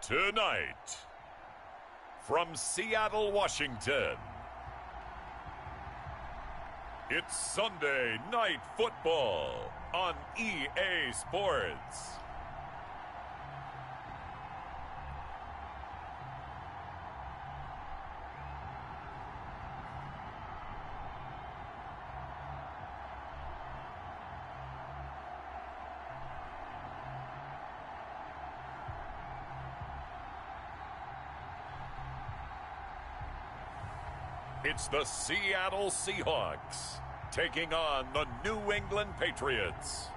Tonight, from Seattle, Washington, it's Sunday Night Football on EA Sports. It's the Seattle Seahawks taking on the New England Patriots.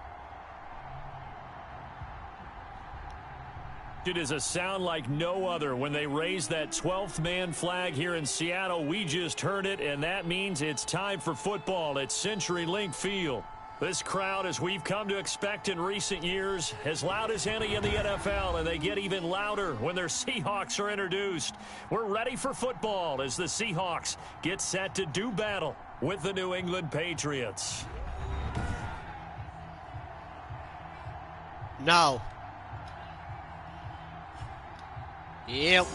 It is a sound like no other when they raise that 12th man flag here in Seattle. We just heard it, and that means it's time for football at CenturyLink Field. This crowd, as we've come to expect in recent years, as loud as any in the NFL, and they get even louder when their Seahawks are introduced. We're ready for football as the Seahawks get set to do battle with the New England Patriots. Now. Yep.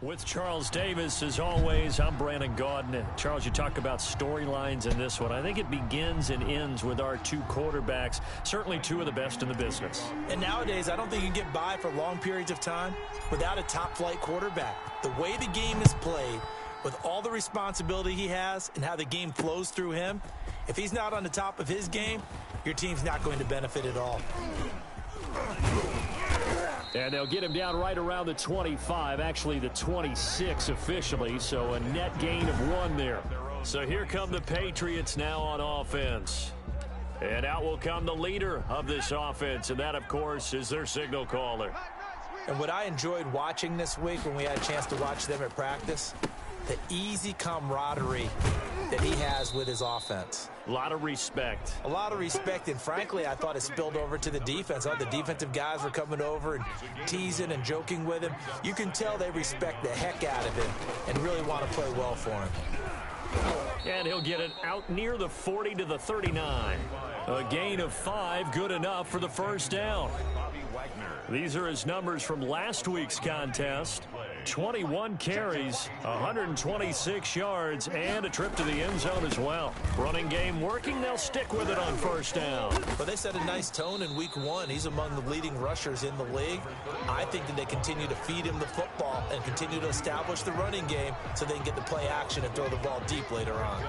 With Charles Davis, as always, I'm Brandon Gaudin. Charles, you talk about storylines in this one. I think it begins and ends with our two quarterbacks, certainly two of the best in the business. And nowadays, I don't think you can get by for long periods of time without a top-flight quarterback. The way the game is played, with all the responsibility he has and how the game flows through him, if he's not on the top of his game, your team's not going to benefit at all. And they'll get him down right around the 25, actually the 26 officially, so a net gain of 1 there. So here come the Patriots now on offense. And out will come the leader of this offense, and that, of course, is their signal caller. And what I enjoyed watching this week when we had a chance to watch them at practice, the easy camaraderie that he has with his offense. A lot of respect. A lot of respect, and frankly, I thought it spilled over to the defense. The defensive guys were coming over and teasing and joking with him. You can tell they respect the heck out of him and really want to play well for him. And he'll get it out near the 40 to the 39. A gain of 5, good enough for the first down. These are his numbers from last week's contest. 21 carries, 126 yards, and a trip to the end zone as well. Running game working, they'll stick with it on first down. But they set a nice tone in week 1. He's among the leading rushers in the league. I think that they continue to feed him the football and continue to establish the running game so they can get the play action and throw the ball deep later on.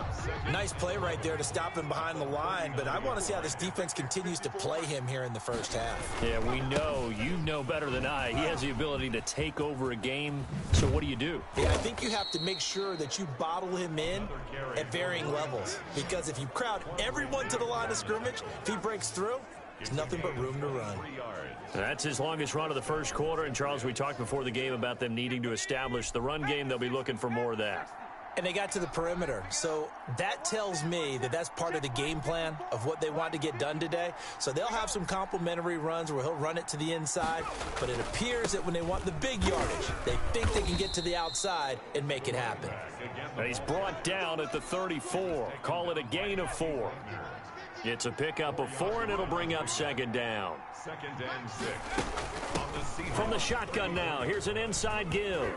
Nice play right there to stop him behind the line, but I want to see how this defense continues to play him here in the first half. Yeah, we know, you know better than I, he has the ability to take over a game. So what do you do? Yeah, I think you have to make sure that you bottle him in at varying levels. Because if you crowd everyone to the line of scrimmage, if he breaks through, there's nothing but room to run. That's his longest run of the first quarter. And, Charles, we talked before the game about them needing to establish the run game. They'll be looking for more of that. And they got to the perimeter. So that tells me that that's part of the game plan of what they want to get done today. So they'll have some complimentary runs where he'll run it to the inside. But it appears that when they want the big yardage, they think they can get to the outside and make it happen. He's brought down at the 34. Call it a gain of 4. It's a pickup of 4, and it'll bring up second down. Second and 6. From the shotgun now, here's an inside give.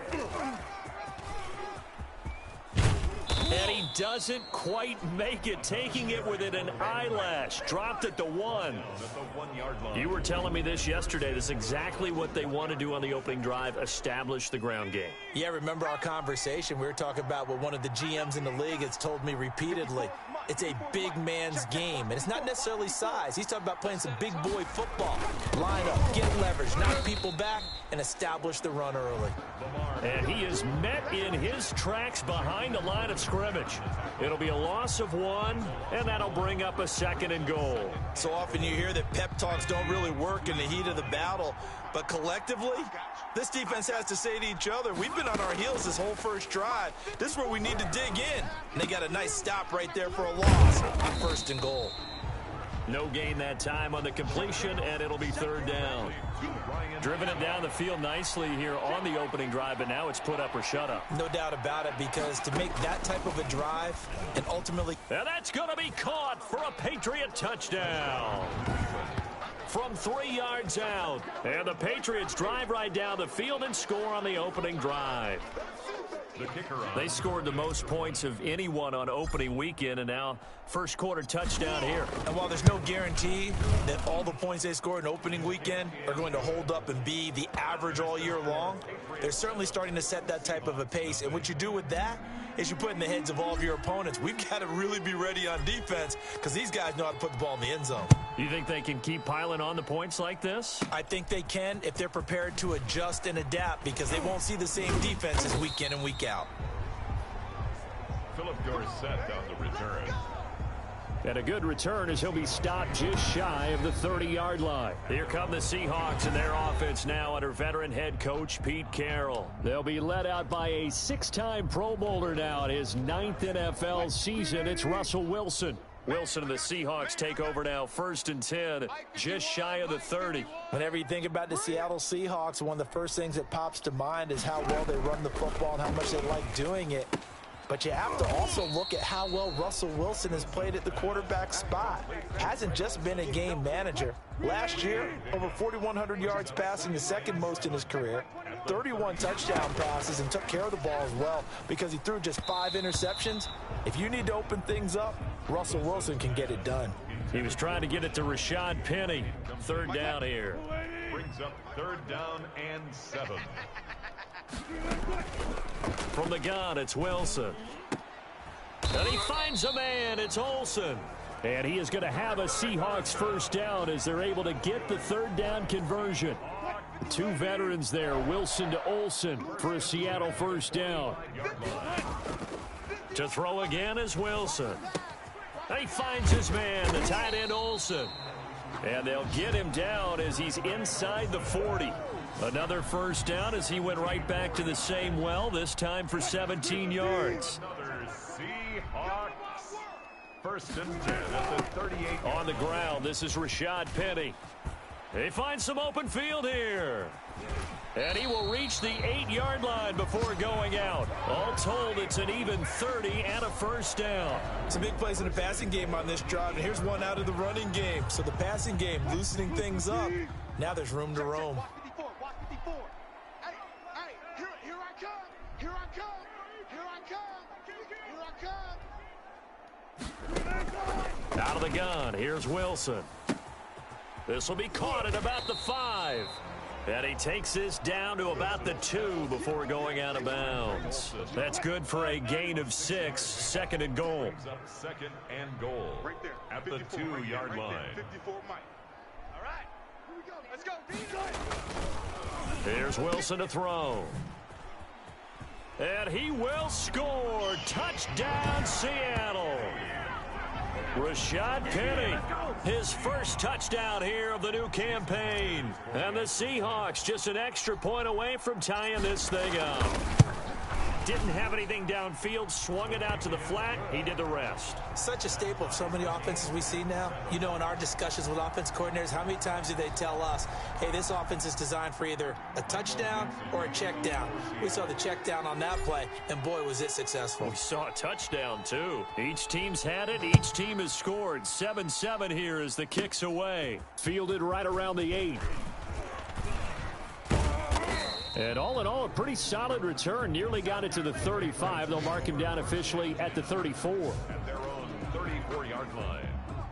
And he doesn't quite make it, taking it within an eyelash. Dropped at the 1. You were telling me this yesterday. This is exactly what they want to do on the opening drive, establish the ground game. Yeah, remember our conversation? We were talking about what one of the GMs in the league has told me repeatedly. It's a big man's game, and it's not necessarily size. He's talking about playing some big boy football. Line up, get leverage, knock people back, and establish the run early. And he is met in his tracks behind the line of scrimmage. It'll be a loss of 1, and that'll bring up a second and goal. So often you hear that pep talks don't really work in the heat of the battle, but collectively, this defense has to say to each other, we've been on our heels this whole first drive. This is where we need to dig in. And they got a nice stop right there for a loss on first and goal. No gain that time on the completion, and it'll be third down. Driven it down the field nicely here on the opening drive, but now it's put up or shut up. No doubt about it, because to make that type of a drive and ultimately... And that's going to be caught for a Patriot touchdown. From 3 yards out. And the Patriots drive right down the field and score on the opening drive. They scored the most points of anyone on opening weekend, and now first quarter touchdown here. And while there's no guarantee that all the points they scored in opening weekend are going to hold up and be the average all year long, they're certainly starting to set that type of a pace. And what you do with that is you put in the heads of all of your opponents, we've got to really be ready on defense because these guys know how to put the ball in the end zone. You think they can keep piling on the points like this? I think they can if they're prepared to adjust and adapt, because they won't see the same defenses week in and week out. Philip Dorsett on the return. And a good return as he'll be stopped just shy of the 30-yard line. Here come the Seahawks and their offense now under veteran head coach Pete Carroll. They'll be led out by a 6-time Pro Bowler now in his 9th NFL season. It's Russell Wilson. Wilson and the Seahawks take over now, 1st and 10, just shy of the 30. Whenever you think about the Seattle Seahawks, one of the first things that pops to mind is how well they run the football and how much they like doing it. But you have to also look at how well Russell Wilson has played at the quarterback spot. Hasn't just been a game manager. Last year, over 4,100 yards passing, the second most in his career. 31 touchdown passes and took care of the ball as well because he threw just 5 interceptions. If you need to open things up, Russell Wilson can get it done. He was trying to get it to Rashad Penny. Third down here. Brings up 3rd down and 7. From the gun, it's Wilson. And he finds a man. It's Olsen. And he is going to have a Seahawks first down as they're able to get the 3rd down conversion. 2 veterans there, Wilson to Olsen for a Seattle first down. To throw again is Wilson. He finds his man, the tight end Olsen. And they'll get him down as he's inside the 40. Another first down as he went right back to the same well, this time for 17 yards. Another Seahawks. 1st and 10 at the 38. On the ground, this is Rashad Penny. He finds some open field here. And he will reach the 8-yard line before going out. All told, it's an even 30 and a first down. Some big plays in the passing game on this drive, and here's one out of the running game. So the passing game loosening things up. Now there's room to roam. Here I come. Here I come. Here I come. Here I come. Out of the gun, here's Wilson. This will be caught at about the 5. And he takes this down to about the 2 before going out of bounds. That's good for a gain of 6, 2nd and goal. Brings up 2nd and goal at the 2-yard line. 54 Mike. All right. Here we go. Let's go. Here's Wilson to throw. And he will score. Touchdown, Seattle. Rashad Penny, his first touchdown here of the new campaign. And the Seahawks just an extra point away from tying this thing up. Didn't have anything downfield, swung it out to the flat. He did the rest. Such a staple of so many offenses we see now. You know, in our discussions with offense coordinators, how many times do they tell us, hey, this offense is designed for either a touchdown or a check down. We saw the check down on that play, and boy, was it successful. We saw a touchdown, too. Each team's had it. Each team has scored. 7-7 here as the kick's away. Fielded right around the 8. And all in all, a pretty solid return. Nearly got it to the 35. They'll mark him down officially at the 34. At their own 34-yard line.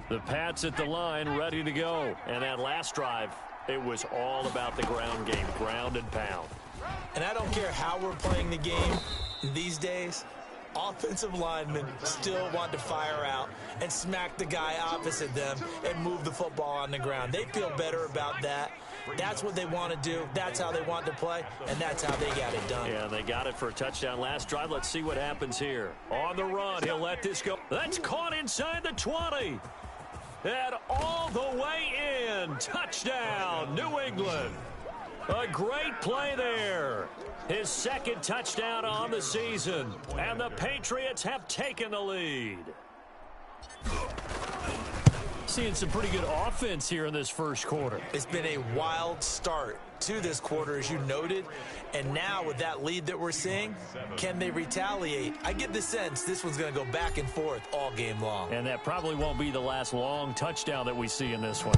The Pats at the line, ready to go. And that last drive, it was all about the ground game, ground and pound. And I don't care how we're playing the game these days, offensive linemen still want to fire out and smack the guy opposite them and move the football on the ground. They feel better about that. That's what they want to do. That's how they want to play, and that's how they got it done. Yeah, they got it for a touchdown last drive. Let's see what happens here. On the run, he'll let this go. That's caught inside the 20. And all the way in. Touchdown, New England. A great play there. His 2nd touchdown on the season. And the Patriots have taken the lead. Seeing some pretty good offense here in this first quarter. It's been a wild start to this quarter, as you noted. And now with that lead that we're seeing, can they retaliate? I get the sense this one's going to go back and forth all game long. And that probably won't be the last long touchdown that we see in this one.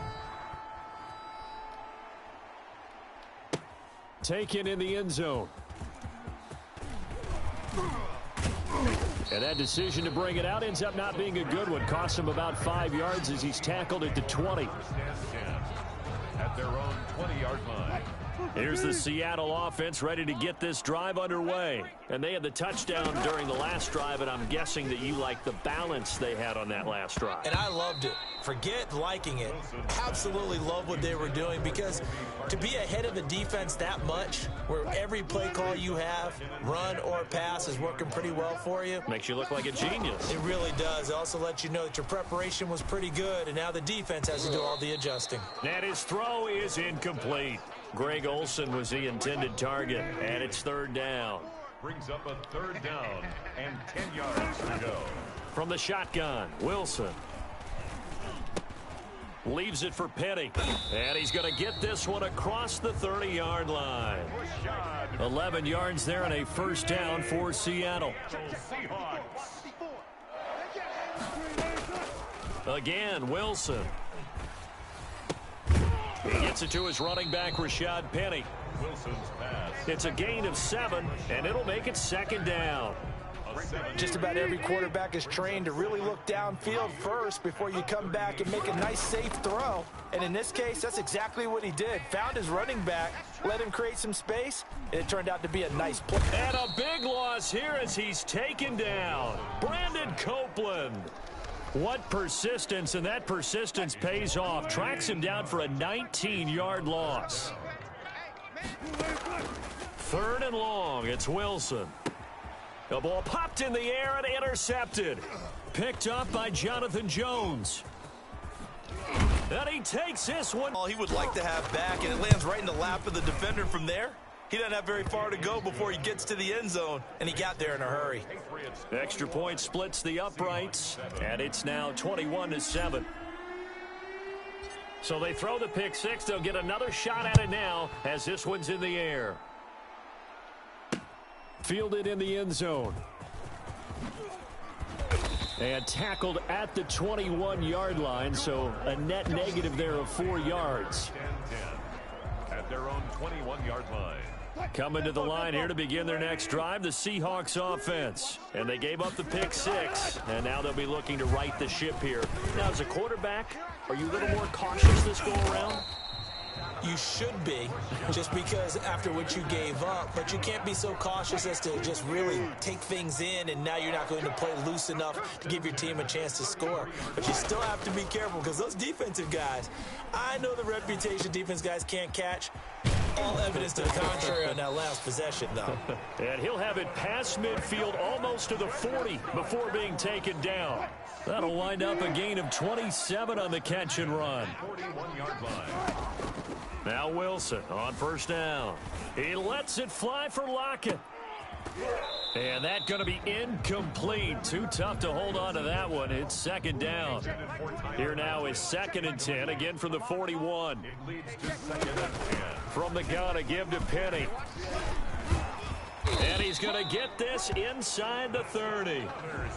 Taken in the end zone. And that decision to bring it out ends up not being a good one. Costs him about 5 yards as he's tackled at the 20. At their own 20-yard line. Here's the Seattle offense ready to get this drive underway. And they had the touchdown during the last drive, and I'm guessing that you like the balance they had on that last drive. And I loved it. Forget liking it. Absolutely love what they were doing, because to be ahead of the defense that much, where every play call you have, run or pass, is working pretty well for you. Makes you look like a genius. It really does. It also lets you know that your preparation was pretty good, and now the defense has to do all the adjusting. And his throw is incomplete. Greg Olsen was the intended target, and it's 3rd down. Brings up a 3rd down and 10 yards to go. From the shotgun, Wilson. Leaves it for Penny. And he's going to get this one across the 30-yard line. 11 yards there and a first down for Seattle. Again, Wilson. He gets it to his running back, Rashad Penny. It's a gain of 7, and it'll make it 2nd down. Just about every quarterback is trained to really look downfield first before you come back and make a nice, safe throw. And in this case, that's exactly what he did. Found his running back, let him create some space, and it turned out to be a nice play. And a big loss here as he's taken down. Brandon Copeland. What persistence, and that persistence pays off. Tracks him down for a 19-yard loss. 3rd and long. It's Wilson. The ball popped in the air and intercepted. Picked up by Jonathan Jones. And he takes this one. All he would like to have back, and it lands right in the lap of the defender from there. He doesn't have very far to go before he gets to the end zone, and he got there in a hurry. Extra point splits the uprights, and it's now 21-7. So they throw the pick 6. They'll get another shot at it now as this one's in the air. Fielded in the end zone. And tackled at the 21-yard line, so a net negative there of 4 yards. 10-10 at their own 21-yard line. Coming to the line here to begin their next drive, the Seahawks offense. And they gave up the pick 6, and now they'll be looking to right the ship here. Now, as a quarterback, are you a little more cautious this go-around? You should be, just because after what you gave up, but you can't be so cautious as to just really take things in, and now you're not going to play loose enough to give your team a chance to score. But you still have to be careful because those defensive guys, I know the reputation defense guys can't catch. All evidence to the contrary on that last possession, though. And he'll have it past midfield almost to the 40 before being taken down. That'll wind up a gain of 27 on the catch and run. 41-yard line. Now Wilson on 1st down. He lets it fly for Lockett. And that's going to be incomplete. Too tough to hold on to that one. It's 2nd down. Here now is 2nd and 10, again from the 41. It leads to 2nd and 10. From the gun, a give to Penny. And he's going to get this inside the 30.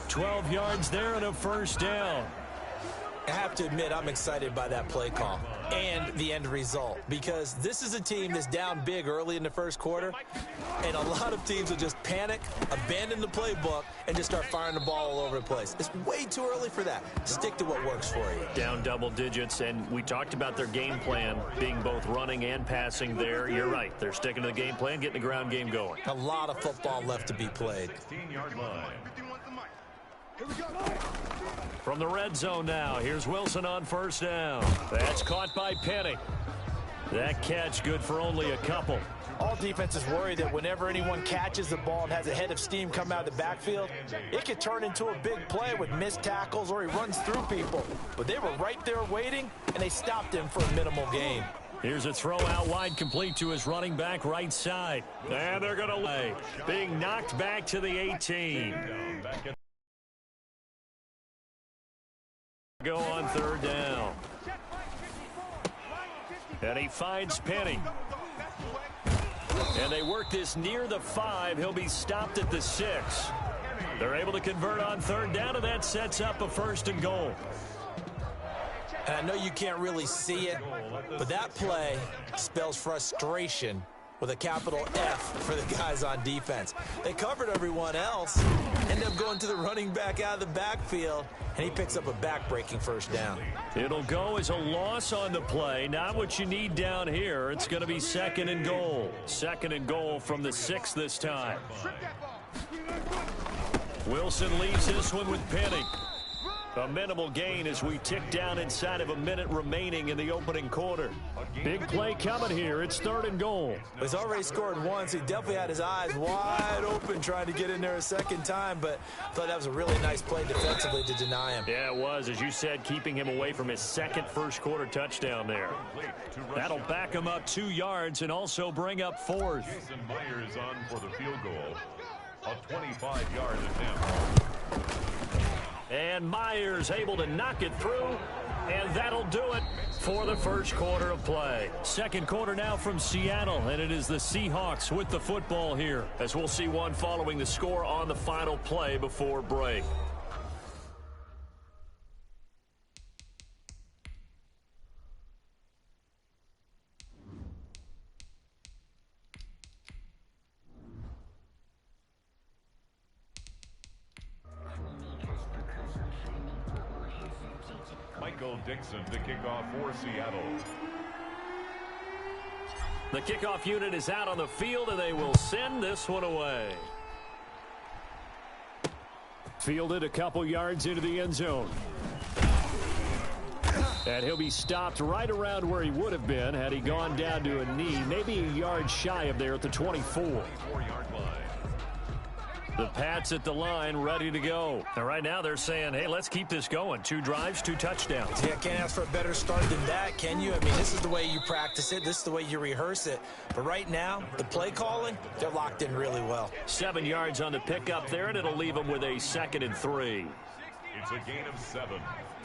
12 yards there and a 1st down. I have to admit, I'm excited by that play call and the end result, because this is a team that's down big early in the 1st quarter, and a lot of teams will just panic, abandon the playbook, and just start firing the ball all over the place. It's way too early for that. Stick to what works for you. Down double digits, and we talked about their game plan being both running and passing there. You're right. They're sticking to the game plan, getting the ground game going. A lot of football left to be played. 16-yard line. From the red zone now, here's Wilson on 1st down. That's caught by Penny. That catch good for only a couple. All defenses worry that whenever anyone catches the ball and has a head of steam come out of the backfield, it could turn into a big play with missed tackles or he runs through people. But they were right there waiting, and they stopped him for a minimal gain. Here's a throw out wide, complete to his running back right side. And they're going to lay. Being knocked back to the 18. Go on 3rd down. And he finds Penny. And they work this near the 5. He'll be stopped at the 6. They're able to convert on 3rd down, and that sets up a 1st and goal. And I know you can't really see it, but that play spells frustration with a capital F for the guys on defense. They covered everyone else, end up going to the running back out of the backfield, and he picks up a back-breaking 1st down. It'll go as a loss on the play. Not what you need down here. It's going to be 2nd and goal. 2nd and goal from the 6 this time. Wilson leaves this one with Penny. A minimal gain as we tick down inside of a minute remaining in the opening quarter. Big play coming here. It's 3rd and goal. He's already scored once. He definitely had his eyes wide open trying to get in there a 2nd time, but I thought that was a really nice play defensively to deny him. Yeah, it was. As you said, keeping him away from his 2nd first-quarter touchdown there. That'll back him up 2 yards and also bring up 4th. Jason Myers on for the field goal. A 25-yard attempt. And Myers able to knock it through, and that'll do it for the 1st quarter of play. 2nd quarter now from Seattle, and it is the Seahawks with the football here, as we'll see one following the score on the final play before break. Michael Dixon to kick off for Seattle. The kickoff unit is out on the field, and they will send this one away. Fielded a couple yards into the end zone. And he'll be stopped right around where he would have been had he gone down to a knee, maybe a yard shy of there at the 24. 4-yard line. The Pats at the line, ready to go. And right now they're saying, hey, let's keep this going. 2 drives, 2 touchdowns. Yeah, can't ask for a better start than that, can you? I mean, this is the way you practice it. This is the way you rehearse it. But right now, the play calling, they're locked in really well. 7 yards on the pickup there, and it'll leave them with a 2nd and 3. It's a gain of 7.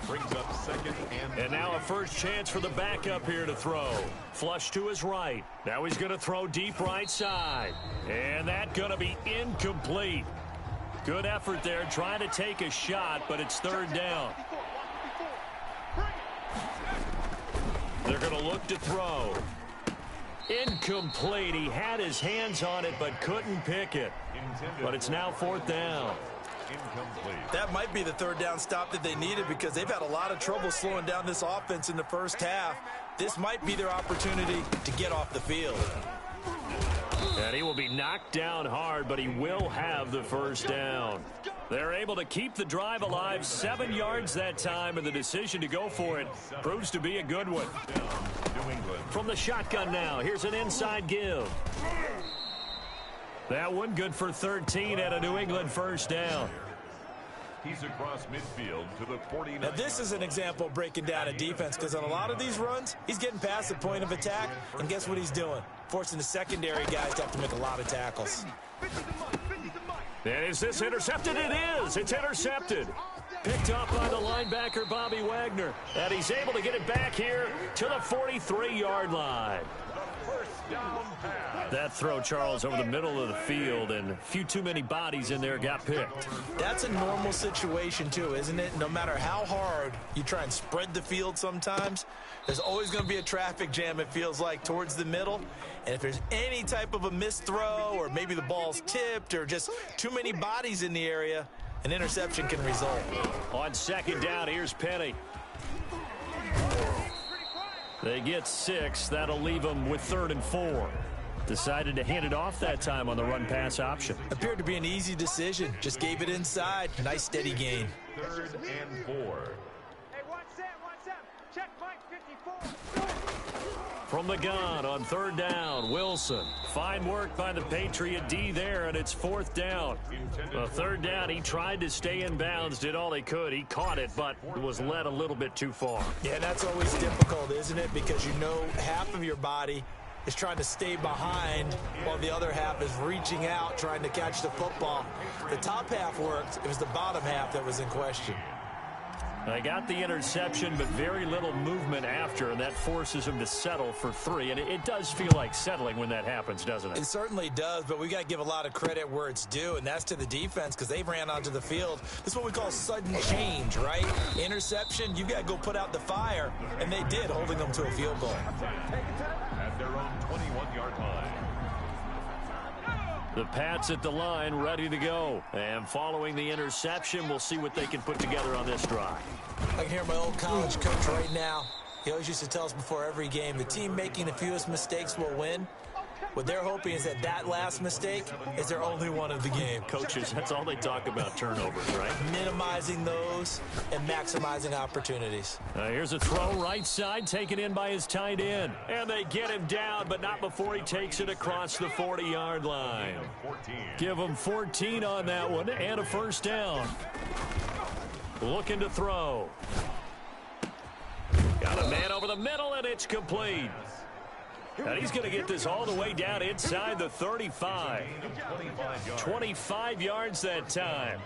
Brings up 2nd And now a first chance for the backup here to throw. Flush to his right. Now he's going to throw deep right side. And that's going to be incomplete. Good effort there, trying to take a shot, but it's 3rd down. They're going to look to throw. Incomplete. He had his hands on it, but couldn't pick it. But it's now 4th down. incomplete. That might be the 3rd down stop that they needed because they've had a lot of trouble slowing down this offense in the first half. This might be their opportunity to get off the field. And he will be knocked down hard, but he will have the first down. They're able to keep the drive alive, 7 yards that time, and the decision to go for it proves to be a good one. From the shotgun now, here's an inside give. That one good for 13 and a New England first down. He's across midfield to the 49. Now this is an example of breaking down a defense because on a lot of these runs, he's getting past the point of attack, and guess what he's doing? Forcing the secondary guys to have to make a lot of tackles. And is this intercepted? It is. It's intercepted. Picked up by the linebacker, Bobby Wagner. And he's able to get it back here to the 43-yard line. That throw, Charles, over the middle of the field, and a few too many bodies in there got picked. That's a normal situation, too, isn't it? No matter how hard you try and spread the field sometimes, there's always going to be a traffic jam, it feels like, towards the middle. And if there's any type of a missed throw or maybe the ball's tipped or just too many bodies in the area, an interception can result. On second down, here's Penny. They get 6. That'll leave them with 3rd and 4. Decided to hand it off that time on the run-pass option. Appeared to be an easy decision. Just gave it inside. Nice steady gain. 3rd and 4. Hey, one set. Check Mike 54. From the gun on 3rd down, Wilson. Fine work by the Patriot D there, and it's 4th down. 3rd down, he tried to stay in bounds, did all he could. He caught it, but was led a little bit too far. Yeah, that's always difficult, isn't it? Because you know half of your body is trying to stay behind while the other half is reaching out, trying to catch the football. The top half worked. It was the bottom half that was in question. They got the interception, but very little movement after, and that forces him to settle for 3. And it does feel like settling when that happens, doesn't it? It certainly does, but we got to give a lot of credit where it's due, and that's to the defense because they ran onto the field. This is what we call sudden change, right? Interception, you've got to go put out the fire, and they did, holding them to a field goal. At their own 21-yard line. The Pats at the line, ready to go. And following the interception, we'll see what they can put together on this drive. I can hear my old college coach right now. He always used to tell us before every game, the team making the fewest mistakes will win. What they're hoping is that last mistake is their only one of the game. Coaches, that's all they talk about, turnovers, right? Minimizing those and maximizing opportunities. Here's a throw right side, taken in by his tight end. And they get him down, but not before he takes it across the 40-yard line. Give him 14 on that one and a first down. Looking to throw. Got a man over the middle, and it's complete. And he's going to get this all the way down inside the 35. 25 yards that time.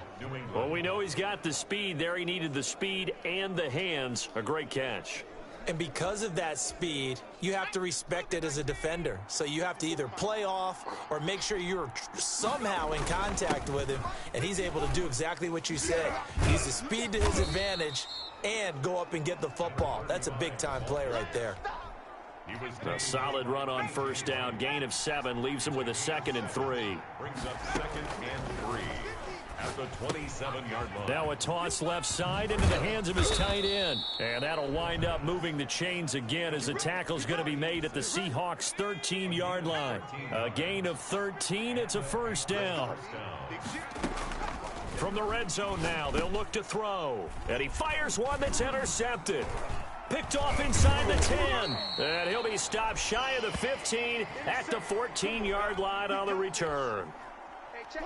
Well, we know he's got the speed there. He needed the speed and the hands. A great catch. And because of that speed, you have to respect it as a defender. So you have to either play off or make sure you're somehow in contact with him. And he's able to do exactly what you said. Use the speed to his advantage and go up and get the football. That's a big-time play right there. A solid run on first down. Gain of 7 leaves him with a 2nd and 3. Brings up 2nd and 3. at the 27-yard line. Now a toss left side into the hands of his tight end. And that'll wind up moving the chains again as the tackle's going to be made at the Seahawks' 13-yard line. A gain of 13. It's a first down. From the red zone now, they'll look to throw. And he fires one that's intercepted. Picked off inside the 10. And he'll be stopped shy of the 15 at the 14-yard line on the return.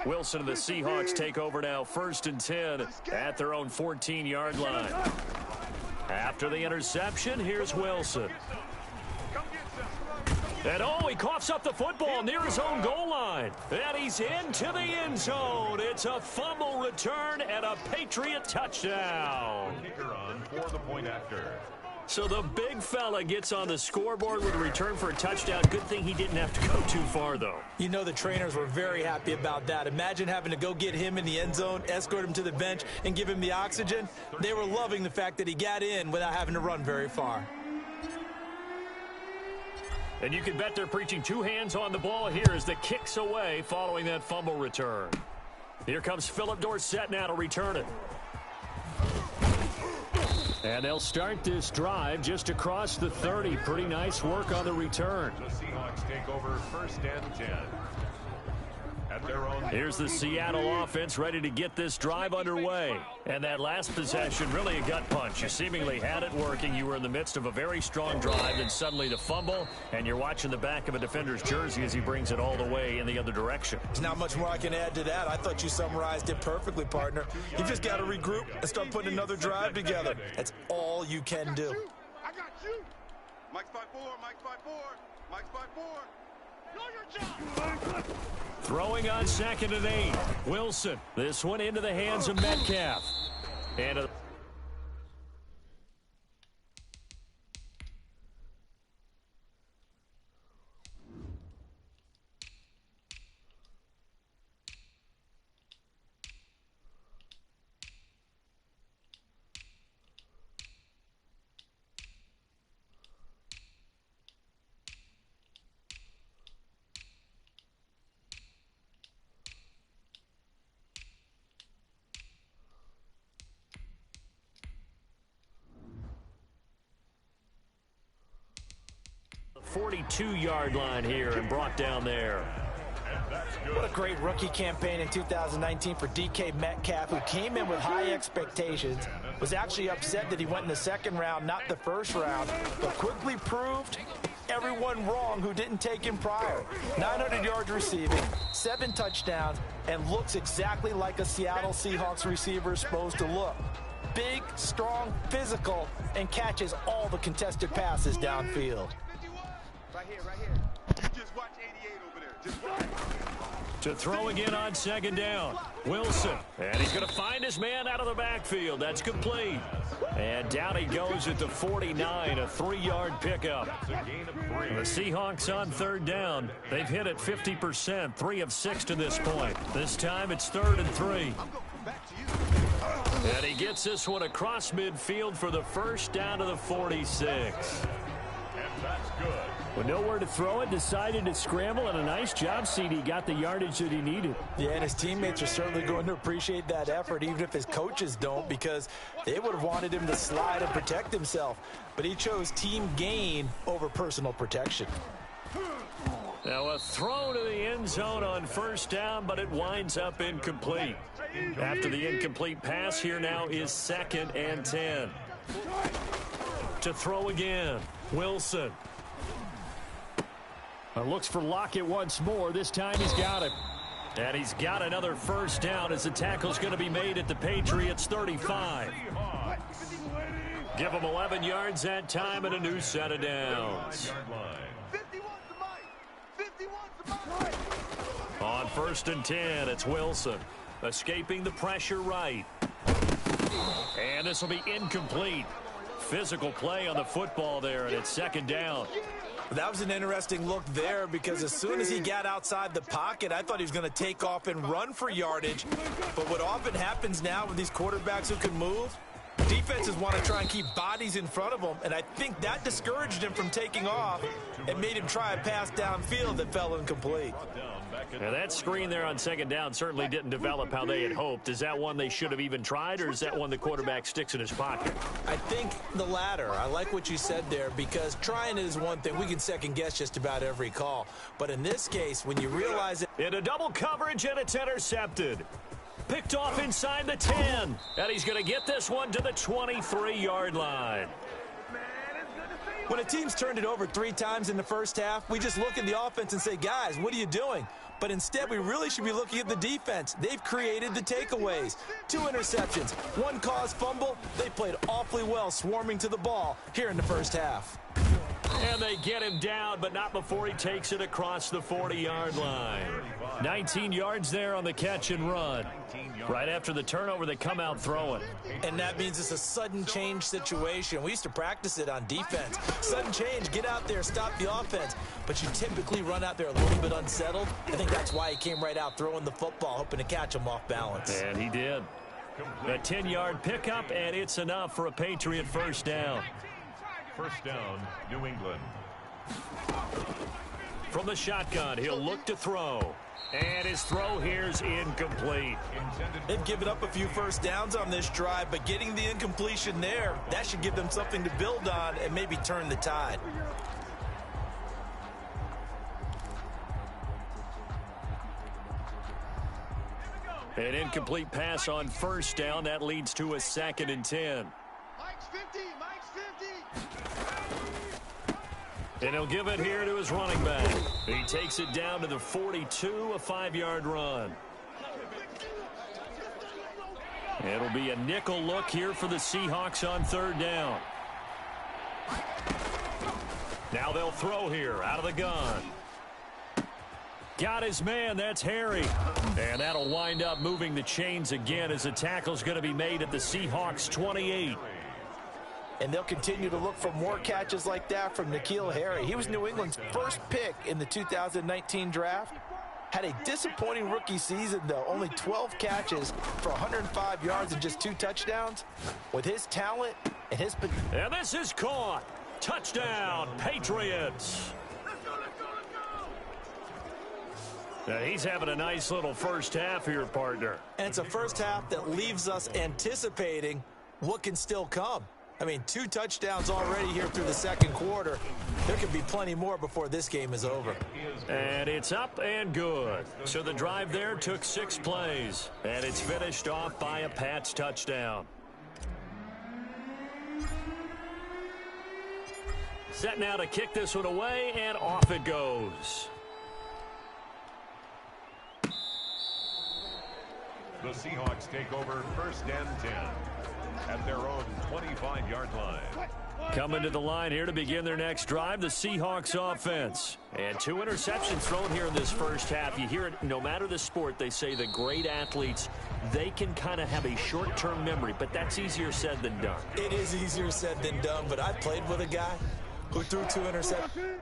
Wilson and the Seahawks take over now, 1st and 10 at their own 14-yard line. After the interception, here's Wilson. And he coughs up the football near his own goal line. And he's into the end zone. It's a fumble return and a Patriot touchdown. Kicker on for the point after. So the big fella gets on the scoreboard with a return for a touchdown. Good thing he didn't have to go too far, though. You know the trainers were very happy about that. Imagine having to go get him in the end zone, escort him to the bench, and give him the oxygen. They were loving the fact that he got in without having to run very far. And you can bet they're preaching 2 hands on the ball here as the kick's away following that fumble return. Here comes Philip Dorsett now to return it. And they'll start this drive just across the 30. Pretty nice work on the return. The Seahawks take over 1st and 10. At their own. Here's the Seattle offense ready to get this drive underway. And that last possession, really a gut punch. You seemingly had it working. You were in the midst of a very strong drive, and suddenly the fumble, and you're watching the back of a defender's jersey as he brings it all the way in the other direction. There's not much more I can add to that. I thought you summarized it perfectly, partner. You just got to regroup and start putting another drive together. That's all you can do. I got you. Mike's 5-4, Mike's 5-4, Mike's 5-4. Know your job. Throwing on 2nd and 8. Wilson. This one into the hands of Metcalf. And the 42-yard line here and brought down there. What a great rookie campaign in 2019 for DK Metcalf, who came in with high expectations, was actually upset that he went in the 2nd round, not the 1st round, but quickly proved everyone wrong who didn't take him prior. 900 yards receiving, 7 touchdowns, and looks exactly like a Seattle Seahawks receiver is supposed to look. Big, strong, physical, and catches all the contested passes downfield. Right here. Just watch 88 over there. Just watch. To throw again on 2nd down. Wilson. And he's going to find his man out of the backfield. That's complete. And down he goes at the 49, a 3-yard pickup. The Seahawks on 3rd down. They've hit it 50%, 3 of 6 to this point. This time it's 3rd and 3. And he gets this one across midfield for the first down to the 46. And that's good. With nowhere to throw it, decided to scramble, and a nice job, CD. Got the yardage that he needed. Yeah, and his teammates are certainly going to appreciate that effort, even if his coaches don't, because they would have wanted him to slide and protect himself. But he chose team gain over personal protection. Now a throw to the end zone on 1st down, but it winds up incomplete. After the incomplete pass, here now is 2nd and 10. To throw again, Wilson. Looks for Lockett once more. This time he's got it. And he's got another first down as the tackle's going to be made at the Patriots 35. Give them 11 yards that time and a new set of downs. 51's On 1st and 10, it's Wilson. Escaping the pressure right. And this will be incomplete. Physical play on the football there, and it's 2nd down. That was an interesting look there, because as soon as he got outside the pocket, I thought he was going to take off and run for yardage. But what often happens now with these quarterbacks who can move, Defenses want to try and keep bodies in front of them, and I think that discouraged him from taking off and made him try a pass downfield that fell incomplete. Now that screen there on second down certainly didn't develop how they had hoped. Is that one they should have even tried, or is that one the quarterback sticks in his pocket? I think the latter. I like what you said there, because trying it is one thing. We can second-guess just about every call. But in this case, when you realize it... In a double coverage, and it's intercepted. Picked off inside the 10. And he's going to get this one to the 23-yard line. When a team's turned it over 3 times in the first half, we just look at the offense and say, guys, what are you doing? But instead, we really should be looking at the defense. They've created the takeaways. 2 interceptions, 1 caused fumble. They played awfully well swarming to the ball here in the first half. And they get him down, but not before he takes it across the 40-yard line. 19 yards there on the catch and run. Right after the turnover, they come out throwing. And that means it's a sudden change situation. We used to practice it on defense. Sudden change, get out there, stop the offense. But you typically run out there a little bit unsettled. I think that's why he came right out throwing the football, hoping to catch him off balance. And he did. A 10-yard pickup, and it's enough for a Patriot first down. First down, New England. From the shotgun, he'll look to throw. And his throw here's incomplete. They've given up a few first downs on this drive, but getting the incompletion there, that should give them something to build on and maybe turn the tide. An incomplete pass on first down. That leads to a 2nd and 10. Mike's 50, Mike's 50. And he'll give it here to his running back. He takes it down to the 42, a 5-yard run. It'll be a nickel look here for the Seahawks on 3rd down. Now they'll throw here out of the gun. Got his man, that's Harry. And that'll wind up moving the chains again as the tackle's going to be made at the Seahawks 28. And they'll continue to look for more catches like that from N'Keal Harry. He was New England's first pick in the 2019 draft. Had a disappointing rookie season, though. Only 12 catches for 105 yards and just 2 touchdowns. With his talent and his... And this is caught. Touchdown, Patriots. Now he's having a nice little first half here, partner. And it's a first half that leaves us anticipating what can still come. I mean, 2 touchdowns already here through the 2nd quarter. There could be plenty more before this game is over. And it's up and good. So the drive there took 6 plays. And it's finished off by a Pats touchdown. Set now to kick this one away, and off it goes. The Seahawks take over 1st and 10 at their own 25-yard line. Coming to the line here to begin their next drive, the Seahawks offense. And 2 interceptions thrown here in this first half. You hear it, no matter the sport, they say the great athletes, they can kind of have a short-term memory, but that's easier said than done. It is easier said than done, but I played with a guy who threw 2 interceptions.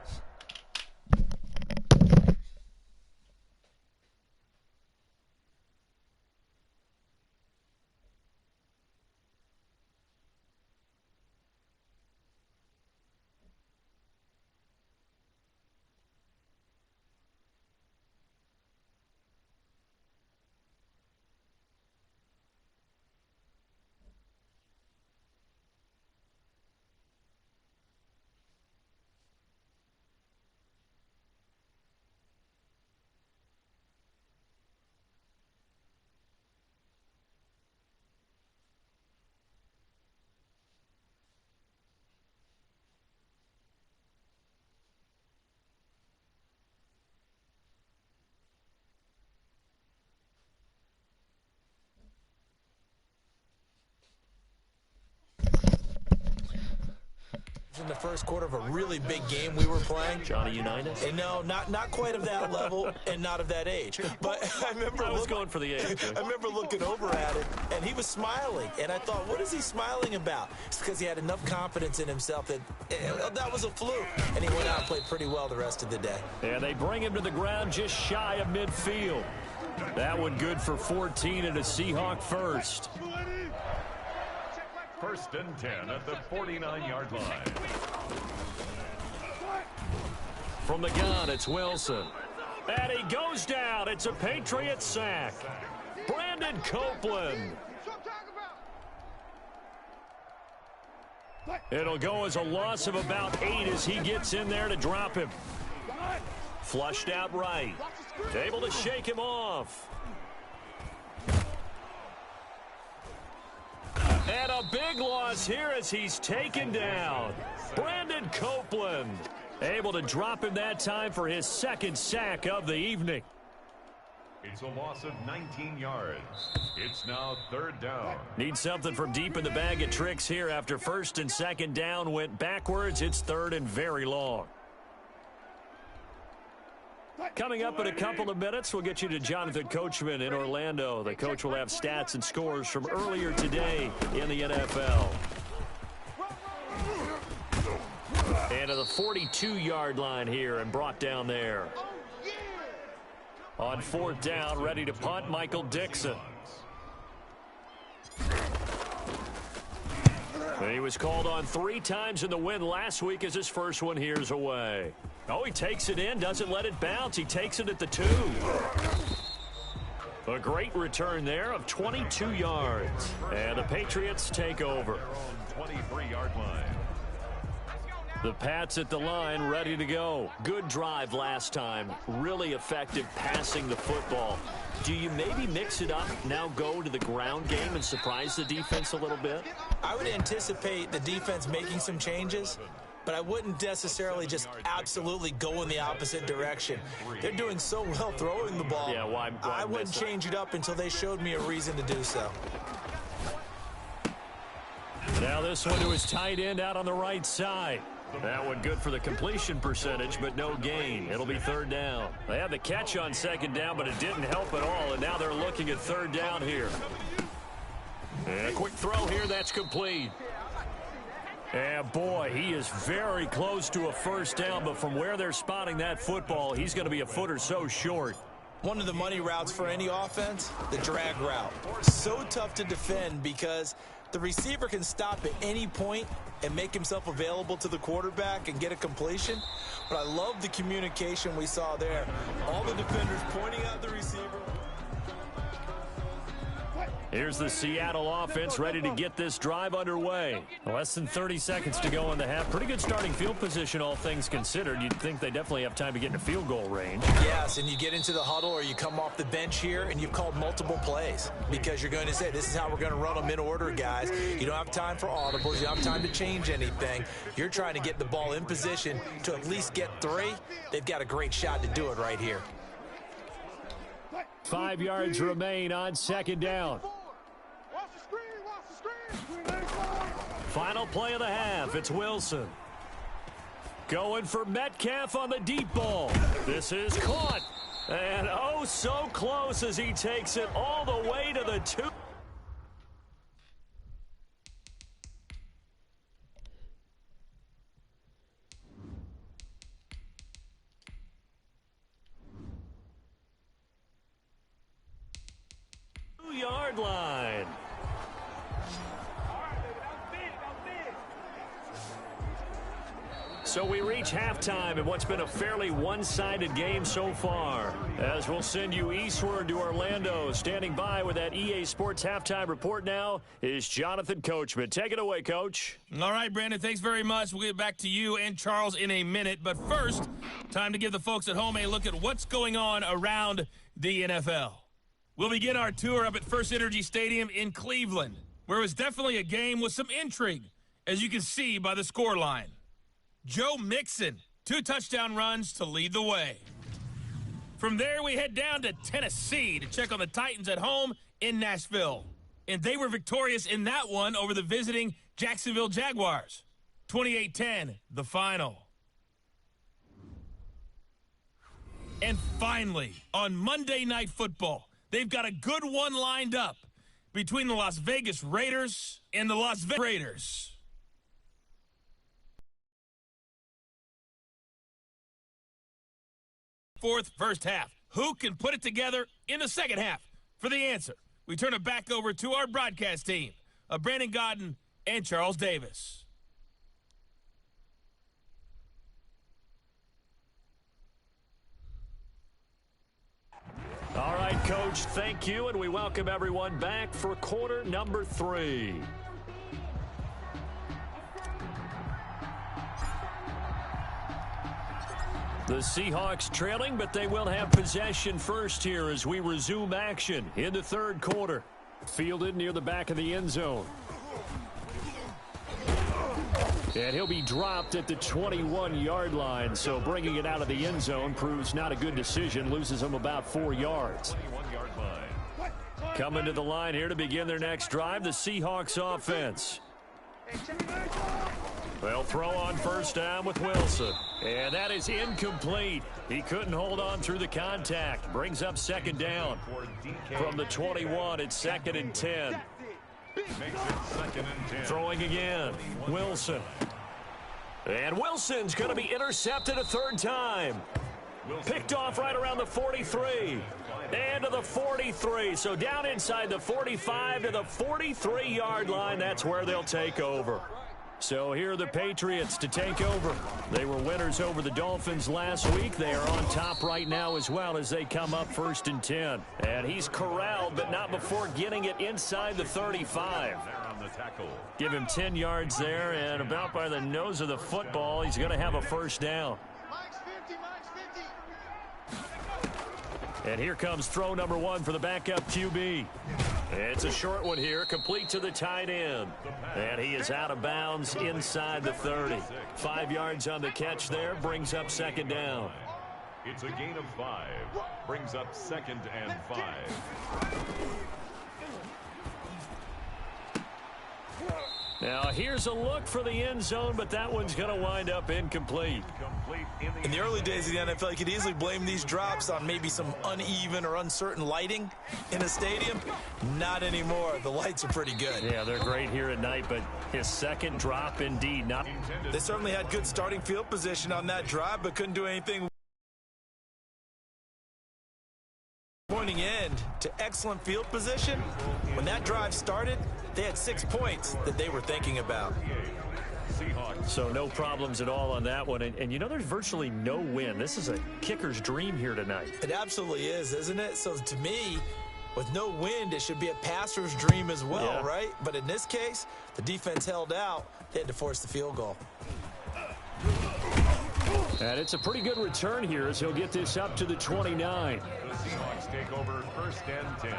In the first quarter of a really big game we were playing. Johnny Unitas? And no, not quite of that level and not of that age. But I remember I was going for the age. I remember looking over at it, and he was smiling. And I thought, what is he smiling about? It's because he had enough confidence in himself that that was a fluke. And he went out and played pretty well the rest of the day. And they bring him to the ground just shy of midfield. That one good for 14 and a Seahawk first. first and 10 at the 49-yard line. From the gun, it's Wilson. And he goes down. It's a Patriots sack. Brandon Copeland. It'll go as a loss of about 8 as he gets in there to drop him. Flushed out right. Able to shake him off. And a big loss here as he's taken down. Brandon Copeland able to drop him that time for his second sack of the evening. It's a loss of 19 yards. It's now third down. Need something from deep in the bag of tricks here after first and second down went backwards. It's third and very long. Coming up in a couple of minutes, we'll get you to Jonathan Coachman in Orlando. The coach will have stats and scores from earlier today in the NFL. And to the 42-yard line here and brought down there. On fourth down, ready to punt, Michael Dixon. He was called on 3 times in the win last week as his first one here's away. Oh, he takes it in, doesn't let it bounce. He takes it at the 2. A great return there of 22 yards. And the Patriots take over. 23-yard line. The Pats at the line, ready to go. Good drive last time. Really effective passing the football. Do you maybe mix it up, now go to the ground game and surprise the defense a little bit? I would anticipate the defense making some changes, but I wouldn't necessarily just absolutely go in the opposite direction. They're doing so well throwing the ball. Yeah, why I wouldn't change it up until they showed me a reason to do so. Now this one to his tight end out on the right side. That one good for the completion percentage, but no gain. It'll be third down. They had the catch on second down, but it didn't help at all, and now they're looking at third down here. And a quick throw here, that's complete. And boy, he is very close to a first down, but from where they're spotting that football, he's going to be a foot or so short. One of the money routes for any offense, the drag route. So tough to defend because the receiver can stop at any point and make himself available to the quarterback and get a completion. But I love the communication we saw there. All the defenders pointing out the receiver. Here's the Seattle offense ready to get this drive underway. Less than 30 seconds to go in the half. Pretty good starting field position, all things considered. You'd think they definitely have time to get in a field goal range. Yes, and you get into the huddle or you come off the bench here and you've called multiple plays because you're going to say, this is how we're going to run them in order, guys. You don't have time for audibles. You don't have time to change anything. You're trying to get the ball in position to at least get 3. They've got a great shot to do it right here. 5 yards remain on second down. Final play of the half. It's Wilson. Going for Metcalf on the deep ball. This is caught. And oh, so close as he takes it all the way to the 2. Yard line. So we reach halftime in what's been a fairly one-sided game so far. As we'll send you eastward to Orlando. Standing by with that EA Sports halftime report now is Jonathan Coachman. Take it away, Coach. All right, Brandon, thanks very much. We'll get back to you and Charles in a minute. But first, time to give the folks at home a look at what's going on around the NFL. We'll begin our tour up at First Energy Stadium in Cleveland, where it was definitely a game with some intrigue, as you can see by the scoreline. Joe Mixon, 2 touchdown runs to lead the way. From there, we head down to Tennessee to check on the Titans at home in Nashville. And they were victorious in that one over the visiting Jacksonville Jaguars. 28-10, the final. And finally, on Monday Night Football, they've got a good one lined up between the Las Vegas Raiders and the Las Vegas Raiders. First half. Who can put it together in the second half? For the answer, we turn it back over to our broadcast team. Brandon Godden and Charles Davis. All right, Coach, thank you, and we welcome everyone back for quarter number 3. The Seahawks trailing, but they will have possession first here as we resume action in the third quarter. Fielded near the back of the end zone. And he'll be dropped at the 21-yard line, so bringing it out of the end zone proves not a good decision, loses him about 4 yards. Coming to the line here to begin their next drive, the Seahawks offense. They'll throw on first down with Wilson. And that is incomplete. He couldn't hold on through the contact. Brings up second down. From the 21, it's 2nd and 10. Throwing again. Wilson. And Wilson's going to be intercepted a third time. Picked off right around the 43. And to the 43. So down inside the 45 to the 43-yard line. That's where they'll take over. So here are the Patriots to take over. They were winners over the Dolphins last week. They are on top right now as well as they come up 1st and 10. And he's corralled, but not before getting it inside the 35. Give him 10 yards there, and about by the nose of the football, he's going to have a first down. And here comes throw number 1 for the backup QB. It's a short one here, complete to the tight end. And he is out of bounds inside the 30. 5 yards on the catch there, brings up second down. It's a gain of 5, brings up 2nd and 5. Now here's a look for the end zone, but that one's going to wind up incomplete. In the early days of the NFL, you could easily blame these drops on maybe some uneven or uncertain lighting in a stadium. Not anymore. The lights are pretty good. Yeah, they're great here at night, but his second drop indeed. They certainly had good starting field position on that drive, but couldn't do anything. Pointing end to excellent field position. When that drive started, they had 6 points that they were thinking about. So no problems at all on that one. And you know, there's virtually no wind. This is a kicker's dream here tonight. It absolutely is, isn't it? So to me, with no wind, it should be a passer's dream as well, yeah. Right? But in this case, the defense held out. They had to force the field goal. And it's a pretty good return here as he'll get this up to the 29. The Seahawks take over 1st and 10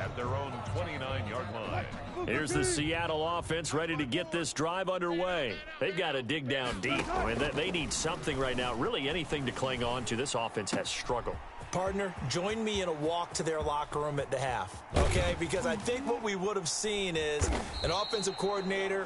at their own 29-yard line. Here's the Seattle offense ready to get this drive underway. They've got to dig down deep. I mean, they need something right now, really anything to cling on to. This offense has struggled. Partner, join me in a walk to their locker room at the half, okay? Because I think what we would have seen is an offensive coordinator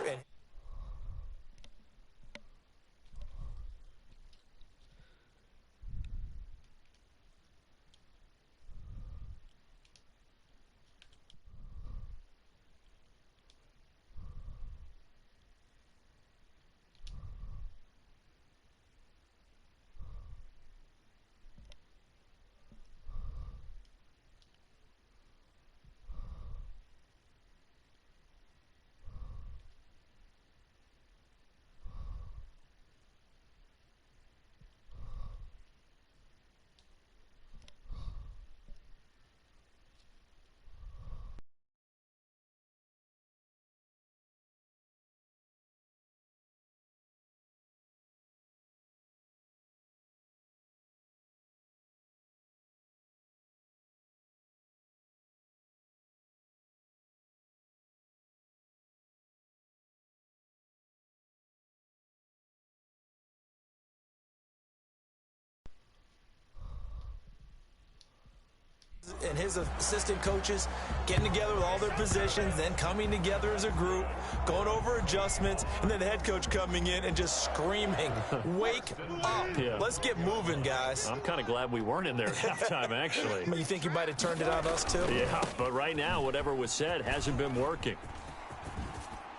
and his assistant coaches getting together with all their positions, then coming together as a group, going over adjustments, and then the head coach coming in and just screaming, wake up. Yeah. Let's get moving, guys. I'm kind of glad we weren't in there at halftime, actually. You think you might have turned it on us, too? Yeah, but right now, whatever was said hasn't been working.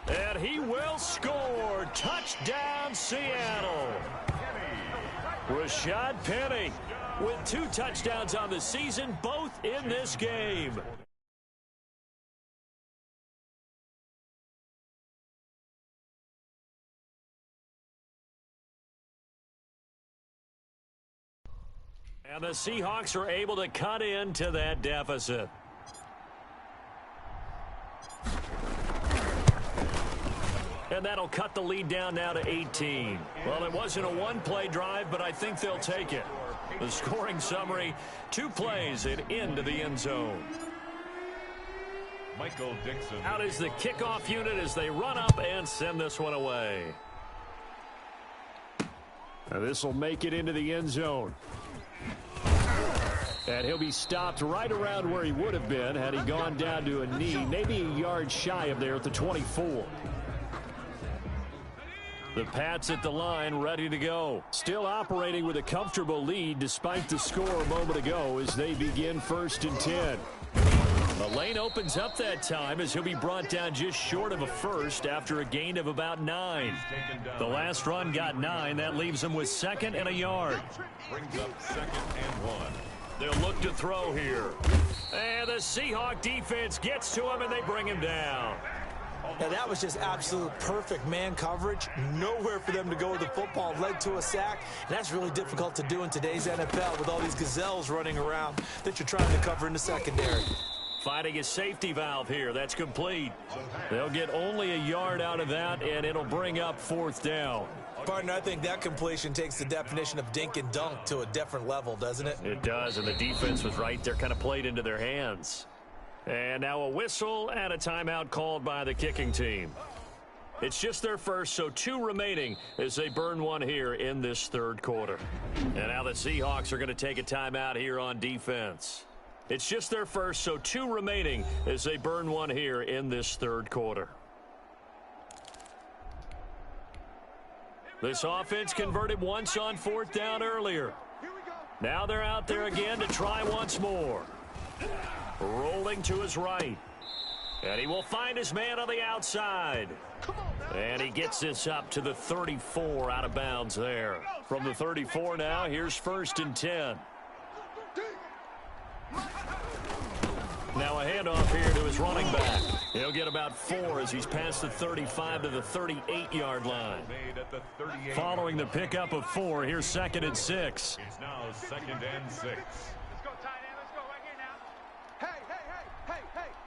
And he will score. Touchdown, Seattle. Rashad Penny with 2 touchdowns on the season, both in this game. And the Seahawks are able to cut into that deficit. And that'll cut the lead down now to 18. Well, it wasn't a one-play drive, but I think they'll take it. The scoring summary, 2 plays and into the end zone. Michael Dixon. Out is the kickoff unit as they run up and send this one away. This will make it into the end zone. And he'll be stopped right around where he would have been had he gone down to a knee, maybe a yard shy of there at the 24. The Pats at the line, ready to go. Still operating with a comfortable lead despite the score a moment ago as they begin 1st and 10. The lane opens up that time as he'll be brought down just short of a first after a gain of about 9. The last run got 9. That leaves him with 2nd and a yard. Brings up 2nd and 1. They'll look to throw here. And the Seahawk defense gets to him and they bring him down. Now, that was just absolute perfect man coverage. Nowhere for them to go with the football. Led to a sack. And that's really difficult to do in today's NFL with all these gazelles running around that you're trying to cover in the secondary. Finding a safety valve here. That's complete. They'll get only a yard out of that, and it'll bring up 4th down. Partner, I think that completion takes the definition of dink and dunk to a different level, doesn't it? It does, and the defense was right there, kind of played into their hands. And now a whistle and a timeout called by the kicking team. It's just their first, so 2 remaining as they burn one here in this 3rd quarter. And now the Seahawks are going to take a timeout here on defense. It's just their first, so 2 remaining as they burn one here in this 3rd quarter. This offense converted once on 4th down earlier. Now they're out there again to try once more. Rolling to his right. And he will find his man on the outside. And he gets this up to the 34 out of bounds there. From the 34 now, here's 1st and 10. Now a handoff here to his running back. He'll get about 4 as he's past the 35 to the 38-yard line. Following the pickup of 4, here's 2nd and 6. It's now 2nd and 6. Let's go, tight end. Let's go right here now. Hey,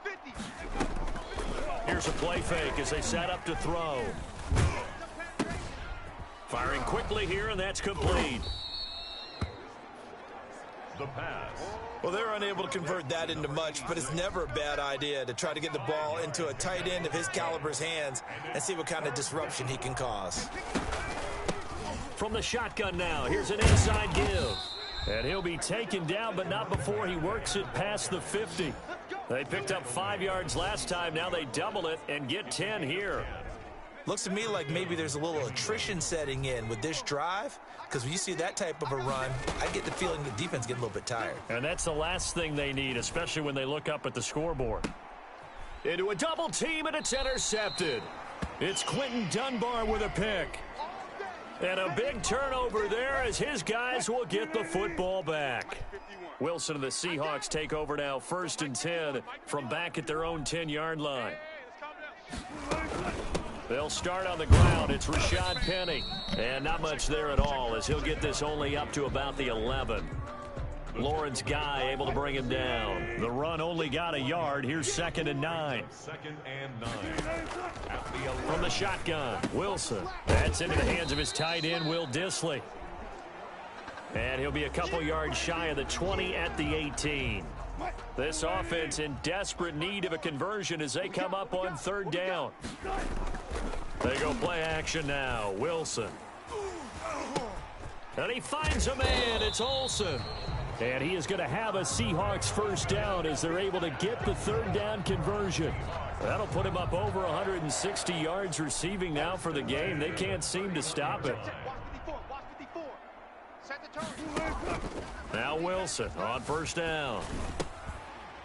50. Here's a play fake as they set up to throw. Firing quickly here, and that's complete. The pass. Well, they're unable to convert that into much, but it's never a bad idea to try to get the ball into a tight end of his caliber's hands and see what kind of disruption he can cause. From the shotgun now, here's an inside give. And he'll be taken down, but not before he works it past the 50. They picked up 5 yards last time. Now they double it and get 10 here. Looks to me like maybe there's a little attrition setting in with this drive, because when you see that type of a run, I get the feeling the defense getting a little bit tired. And that's the last thing they need, especially when they look up at the scoreboard. Into a double team, and it's intercepted. It's Quentin Dunbar with a pick. And a big turnover there as his guys will get the football back. Wilson and the Seahawks take over now, 1st and 10 from back at their own 10-yard line. They'll start on the ground. It's Rashad Penny. And not much there at all as he'll get this only up to about the 11. Lawrence Guy able to bring him down. The run only got a yard. Here's 2nd and 9. 2nd and 9. At the 11. From the shotgun, Wilson. That's into the hands of his tight end, Will Dissly. And he'll be a couple yards shy of the 20 at the 18. This offense in desperate need of a conversion as they come up on 3rd down. They go play action now. Wilson. And he finds a man. It's Olsen. And he is going to have a Seahawks 1st down as they're able to get the 3rd down conversion. That'll put him up over 160 yards receiving now for the game. They can't seem to stop it. Now Wilson on 1st down.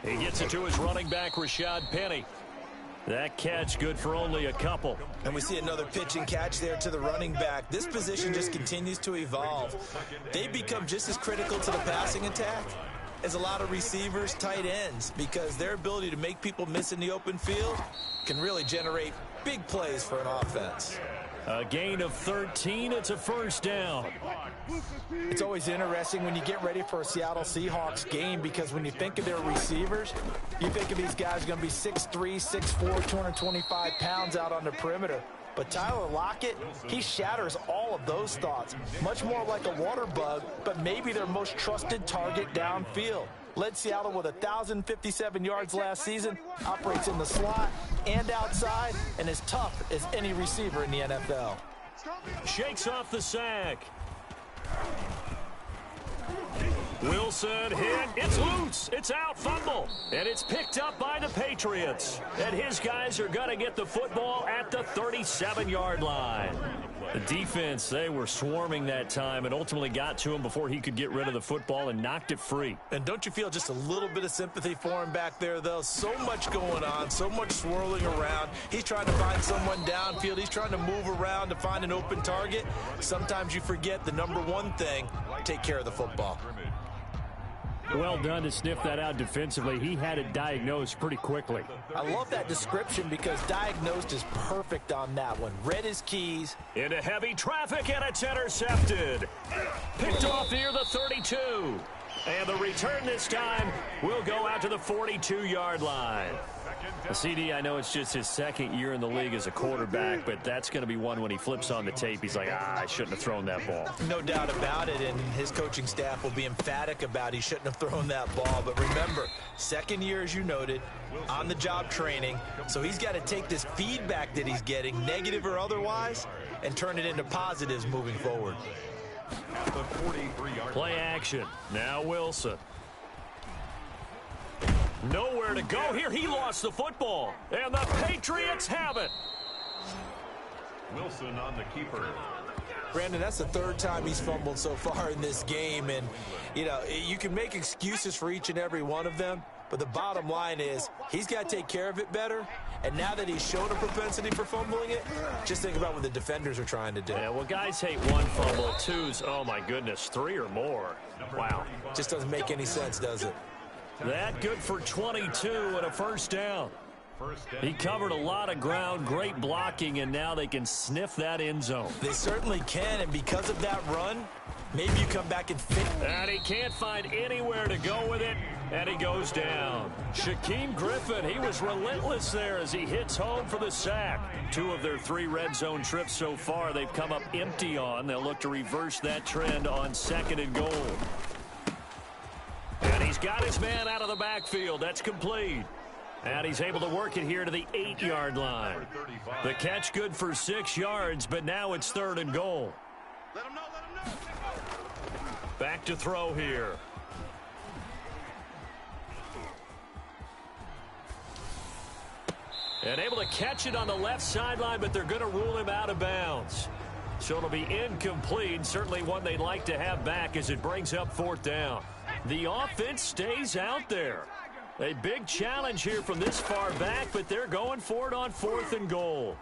He gets it to his running back, Rashad Penny. That catch good for only a couple. And we see another pitch and catch there to the running back. This position just continues to evolve. They become just as critical to the passing attack as a lot of receivers, tight ends, because their ability to make people miss in the open field can really generate big plays for an offense. A gain of 13. It's a first down. It's always interesting when you get ready for a Seattle Seahawks game because when you think of their receivers, you think of these guys going to be 6'3", 6'4", 225 pounds out on the perimeter. But Tyler Lockett, he shatters all of those thoughts. Much more like a water bug, but maybe their most trusted target downfield. Led Seattle with 1,057 yards last season, operates in the slot and outside, and is tough as any receiver in the NFL. Shakes off the sack. Wilson hit. It's loose. It's out. Fumble. And it's picked up by the Patriots. And his guys are going to get the football at the 37-yard line. The defense, they were swarming that time and ultimately got to him before he could get rid of the football and knocked it free. And don't you feel just a little bit of sympathy for him back there, though? So much going on, so much swirling around. He's trying to find someone downfield. He's trying to move around to find an open target. Sometimes you forget the number one thing, take care of the football. Well done to sniff that out defensively. He had it diagnosed pretty quickly. I love that description because diagnosed is perfect on that one. Read his keys. Into heavy traffic, and it's intercepted. Picked off near the 32. And the return this time will go out to the 42-yard line. The CD, I know it's just his second year in the league as a quarterback, but that's going to be one when he flips on the tape. He's like, I shouldn't have thrown that ball. No doubt about it, and his coaching staff will be emphatic about he shouldn't have thrown that ball. But remember, second year, as you noted, on-the-job training, so he's got to take this feedback that he's getting, negative or otherwise, and turn it into positives moving forward. Play action. Now Wilson. Nowhere to go here. He lost the football. And the Patriots have it. Wilson on the keeper. Brandon, that's the third time he's fumbled so far in this game. And, you know, you can make excuses for each and every one of them. But the bottom line is he's got to take care of it better. And now that he's shown a propensity for fumbling it, just think about what the defenders are trying to do. Yeah, well, guys hate one fumble. Two's, oh, my goodness, three or more. Wow. Just doesn't make any sense, does it? That good for 22 and a first down. He covered a lot of ground, great blocking, and now they can sniff that end zone. They certainly can, and because of that run, maybe you come back and fit. And he can't find anywhere to go with it, and he goes down. Shaquem Griffin, he was relentless there as he hits home for the sack. 2 of their 3 red zone trips so far they've come up empty on. They'll look to reverse that trend on 2nd and goal. And he's got his man out of the backfield. That's complete. And he's able to work it here to the 8-yard line. The catch good for 6 yards, but now it's 3rd and goal. Back to throw here. And able to catch it on the left sideline, but they're going to rule him out of bounds. So it'll be incomplete. Certainly one they'd like to have back as it brings up 4th down. The offense stays out there. A big challenge here from this far back, but they're going for it on 4th and goal.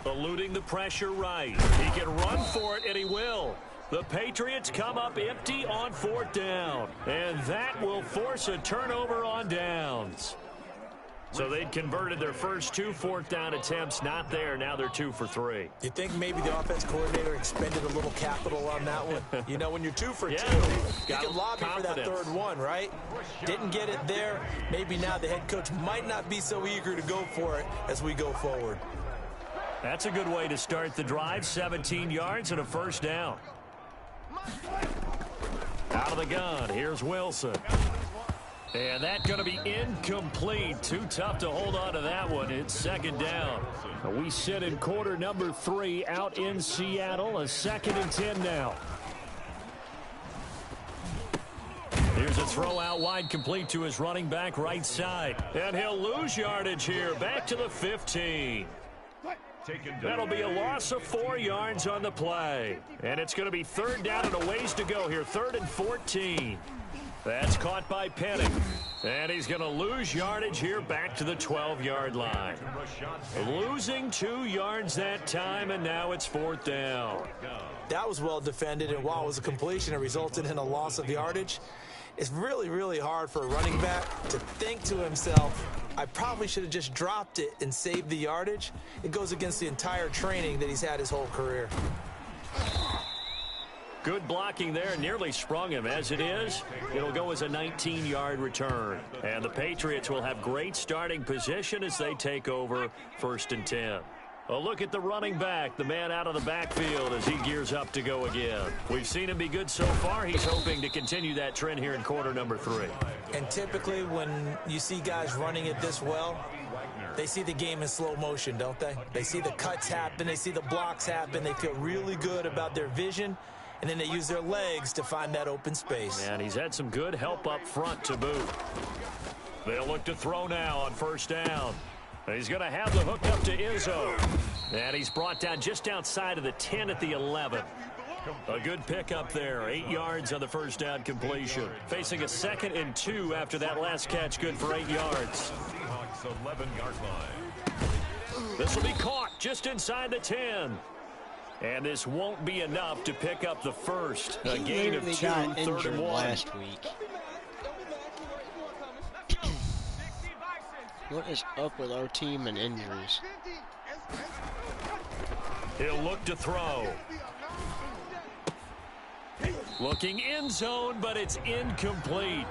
Eluding the pressure right. He can run for it, and he will. The Patriots come up empty on 4th down, and that will force a turnover on downs. So they'd converted their first 2 4th down attempts. Not there. Now they're 2 for 3. You think maybe the offense coordinator expended a little capital on that one? You know, when you're 2 for 2, you can lobby for that 3rd one, right? Didn't get it there. Maybe now the head coach might not be so eager to go for it as we go forward. That's a good way to start the drive. 17 yards and a first down. Out of the gun. Here's Wilson. And that's going to be incomplete. Too tough to hold on to that one. It's 2nd down. We sit in quarter number 3 out in Seattle. A 2nd and 10 now. Here's a throw out wide, complete to his running back right side. And he'll lose yardage here. Back to the 15. That'll be a loss of 4 yards on the play. And it's going to be 3rd down and a ways to go here. 3rd and 14. That's caught by Penning. And he's going to lose yardage here back to the 12-yard line. Losing 2 yards that time, and now it's 4th down. That was well defended, and while it was a completion, it resulted in a loss of yardage. It's really, really hard for a running back to think to himself, I probably should have just dropped it and saved the yardage. It goes against the entire training that he's had his whole career. Good blocking there, nearly sprung him. As it is, it'll go as a 19-yard return. And the Patriots will have great starting position as they take over 1st and 10. A look at the running back, the man out of the backfield as he gears up to go again. We've seen him be good so far. He's hoping to continue that trend here in quarter number 3. And typically when you see guys running it this well, they see the game in slow motion, don't they? They see the cuts happen. They see the blocks happen. They feel really good about their vision. And then they use their legs to find that open space. And he's had some good help up front to boot. They'll look to throw now on 1st down. He's going to have the hook up to Izzo. And he's brought down just outside of the 10 at the 11. A good pickup there. 8 yards on the 1st down completion. Facing a 2nd and 2 after that last catch. Good for 8 yards. Seahawks 11-yard line. This will be caught just inside the 10. And this won't be enough to pick up the first. A gain of 2, 3rd and 1. Last week. What is up with our team and injuries? He'll look to throw. Looking end zone, but it's incomplete.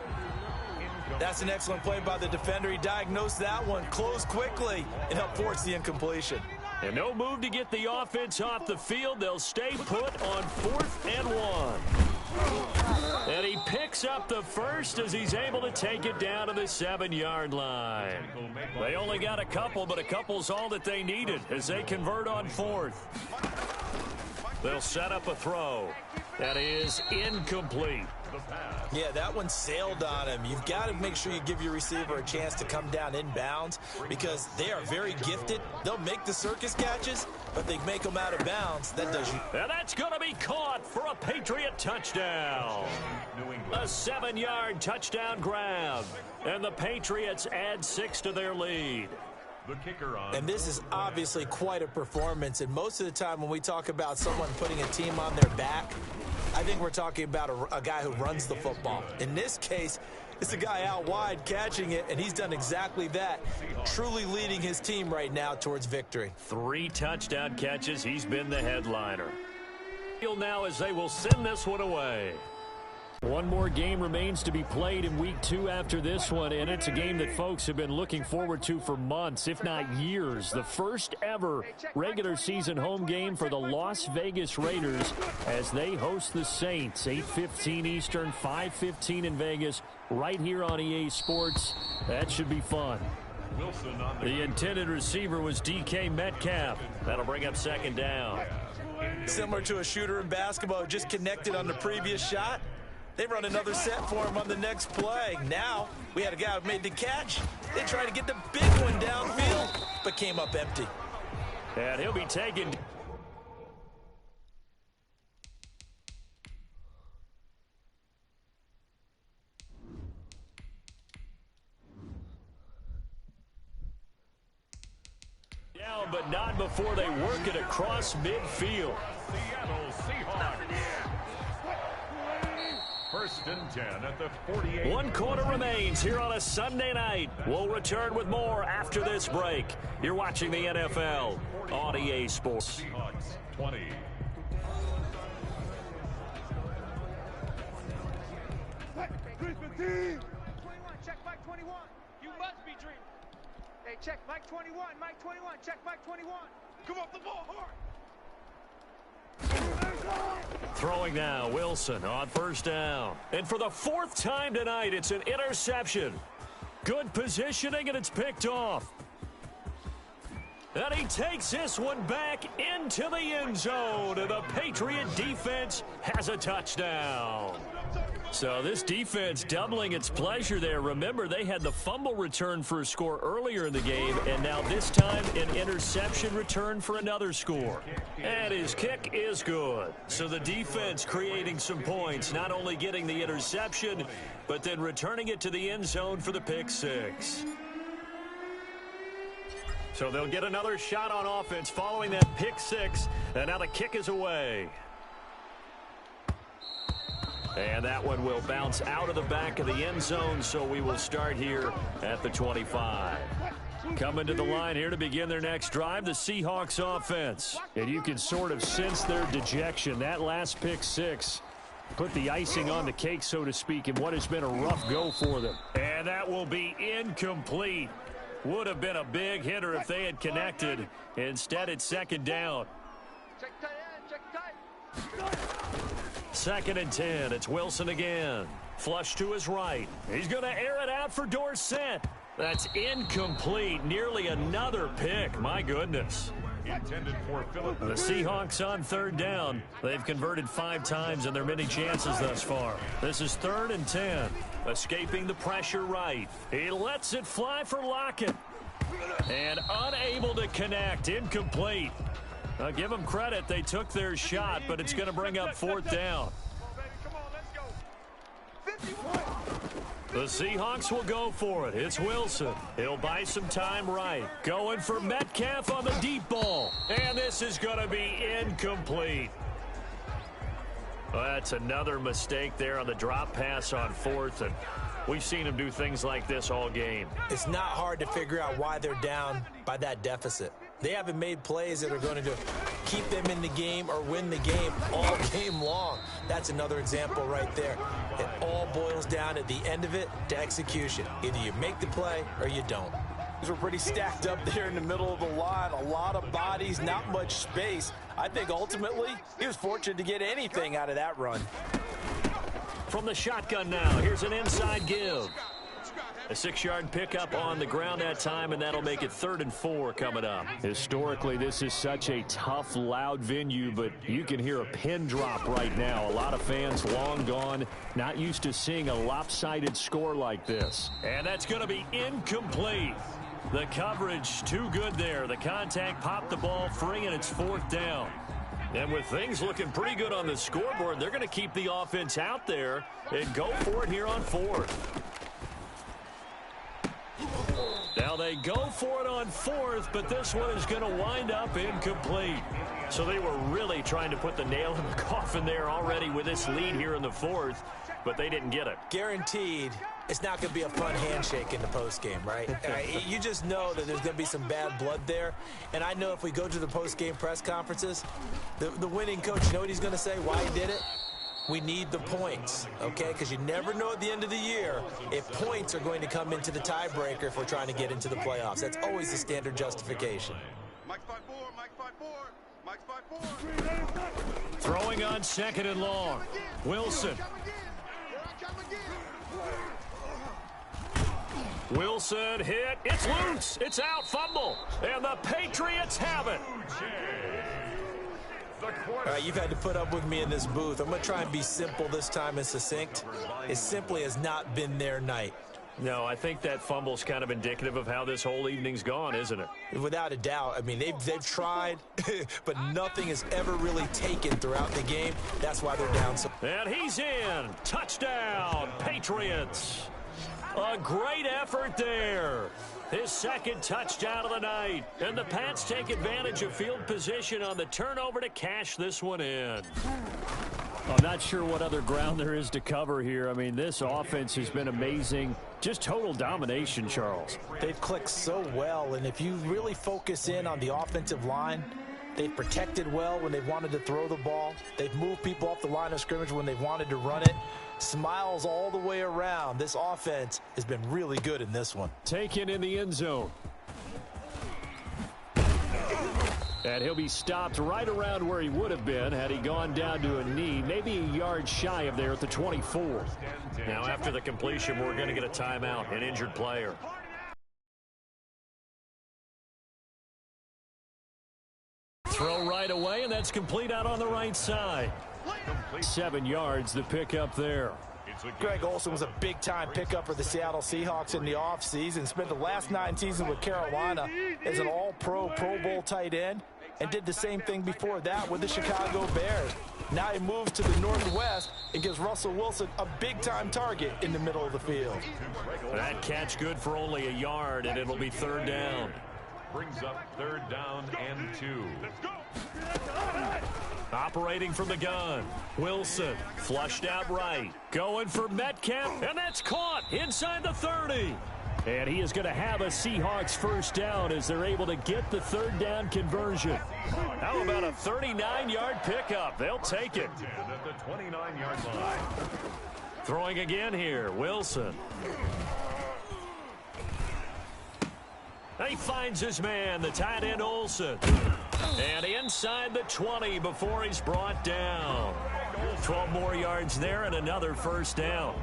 That's an excellent play by the defender. He diagnosed that one, closed quickly, and helped force the incompletion. And no move to get the offense off the field. They'll stay put on 4th and 1. And he picks up the first as he's able to take it down to the 7-yard line. They only got a couple, but a couple's all that they needed as they convert on 4th. They'll set up a throw. That is incomplete. Yeah, that one sailed on him. You've got to make sure you give your receiver a chance to come down inbounds because they are very gifted. They'll make the circus catches, but they make them out of bounds. That does you. And that's going to be caught for a Patriot touchdown. A 7-yard touchdown grab. And the Patriots add 6 to their lead. The kicker on. And this is obviously quite a performance. And most of the time when we talk about someone putting a team on their back, I think we're talking about a guy who runs the football. In this case, it's a guy out wide catching it, and he's done exactly that, truly leading his team right now towards victory. 3 touchdown catches. He's been the headliner. Now as they will send this one away. One more game remains to be played in week 2 after this one, and it's a game that folks have been looking forward to for months, if not years. The first ever regular season home game for the Las Vegas Raiders as they host the Saints. 8:15 Eastern, 5:15 in Vegas, right here on EA Sports. That should be fun. The intended receiver was DK Metcalf. That'll bring up 2nd down. Similar to a shooter in basketball who just connected on the previous shot. They run another set for him on the next play. Now, we had a guy who made the catch. They tried to get the big one downfield, but came up empty. And he'll be taken. Down, but not before they work it across midfield. Seattle Seahawks. 1st and 10 at the 48. 1 quarter remains here on a Sunday night. We'll return with more after this break. You're watching the NFL on EA Sports. Seahawks 20. Check Mike 21. You must be dreaming. Hey, check Mike 21. Mike 21. Check Mike 21. Come off the ball hard. Throwing now, Wilson on 1st down. And for the 4th time tonight, it's an interception. Good positioning, and it's picked off. And he takes this one back into the end zone, and the Patriot defense has a touchdown. So this defense doubling its pleasure there. Remember, they had the fumble return for a score earlier in the game, and now this time an interception return for another score. And his kick is good. So the defense creating some points, not only getting the interception, but then returning it to the end zone for the pick 6. So they'll get another shot on offense following that pick 6, and now the kick is away. And that one will bounce out of the back of the end zone, so we will start here at the 25. Coming to the line here to begin their next drive, the Seahawks offense. And you can sort of sense their dejection. That last pick six put the icing on the cake, so to speak, in what has been a rough go for them. And that will be incomplete. Would have been a big hitter if they had connected. Instead, it's second down. Second and 10. It's Wilson again. Flush to his right. He's going to air it out for Dorsett. That's incomplete. Nearly another pick. My goodness. Intended for Philip. The Seahawks on third down. They've converted 5 times in their many chances thus far. This is 3rd and 10. Escaping the pressure right. He lets it fly for Lockett. And unable to connect. Incomplete. I'll give them credit. They took their shot, but it's going to bring up 4th down. The Seahawks will go for it. It's Wilson. He'll buy some time right. Going for Metcalf on the deep ball. And this is going to be incomplete. Well, that's another mistake there on the drop pass on 4th. And we've seen him do things like this all game. It's not hard to figure out why they're down by that deficit. They haven't made plays that are going to keep them in the game or win the game all game long. That's another example right there. It all boils down at the end of it to execution. Either you make the play or you don't. We're pretty stacked up there in the middle of the line. A lot of bodies, not much space. I think ultimately he was fortunate to get anything out of that run. From the shotgun now, here's an inside give. A 6-yard pickup on the ground that time, and that'll make it 3rd and 4 coming up. Historically, this is such a tough, loud venue, but you can hear a pin drop right now. A lot of fans long gone, not used to seeing a lopsided score like this. And that's going to be incomplete. The coverage too good there. The contact popped the ball free, and it's 4th down. And with things looking pretty good on the scoreboard, they're going to keep the offense out there and go for it here on 4th. Now they go for it on 4th, but this one is going to wind up incomplete. So they were really trying to put the nail in the coffin there already with this lead here in the 4th, but they didn't get it. Guaranteed it's not going to be a fun handshake in the postgame, right? You just know that there's going to be some bad blood there. And I know if we go to the postgame press conferences, the winning coach, you know what he's going to say, why he did it? We need the points, okay? Because you never know at the end of the year if points are going to come into the tiebreaker if we're trying to get into the playoffs. That's always the standard justification. Mike 5-4, Mike 5-4, Mike 5-4. Throwing on 2nd and long. Wilson. Wilson hit. It's loose. It's out. Fumble. And the Patriots have it. All right, you've had to put up with me in this booth. I'm going to try and be simple this time and succinct. It simply has not been their night. No, I think that fumble's kind of indicative of how this whole evening's gone, isn't it? Without a doubt. I mean, they've tried, but nothing has ever really taken throughout the game. That's why they're down so. And he's in. Touchdown, Patriots. A great effort there. His 2nd touchdown of the night. And the Pats take advantage of field position on the turnover to cash this one in. I'm not sure what other ground there is to cover here. I mean, this offense has been amazing. Just total domination, Charles. They've clicked so well, and if you really focus in on the offensive line, they've protected well when they've wanted to throw the ball. They've moved people off the line of scrimmage when they've wanted to run it. Smiles all the way around. This offense has been really good in this one. Taken in the end zone. And he'll be stopped right around where he would have been had he gone down to a knee, maybe a yard shy of there at the 24. Now after the completion, we're going to get a timeout, an injured player. Throw right away, and that's complete out on the right side. 7 yards, the pickup there. Greg Olsen was a big-time pickup for the Seattle Seahawks in the offseason. Spent the last 9 seasons with Carolina as an all-pro, Pro Bowl tight end, and did the same thing before that with the Chicago Bears. Now he moves to the Northwest and gives Russell Wilson a big-time target in the middle of the field. That catch good for only a yard, and it'll be 3rd down. Brings up 3rd down and 2. operating from the gun. Wilson flushed out right. Going for Metcalf, and that's caught inside the 30. And he is going to have a Seahawks first down as they're able to get the third down conversion. How about a 39-yard pickup? They'll take it. At the 29-yard line. Throwing again here, Wilson. He finds his man, the tight end Olsen. And inside the 20 before he's brought down. 12 more yards there and another first down.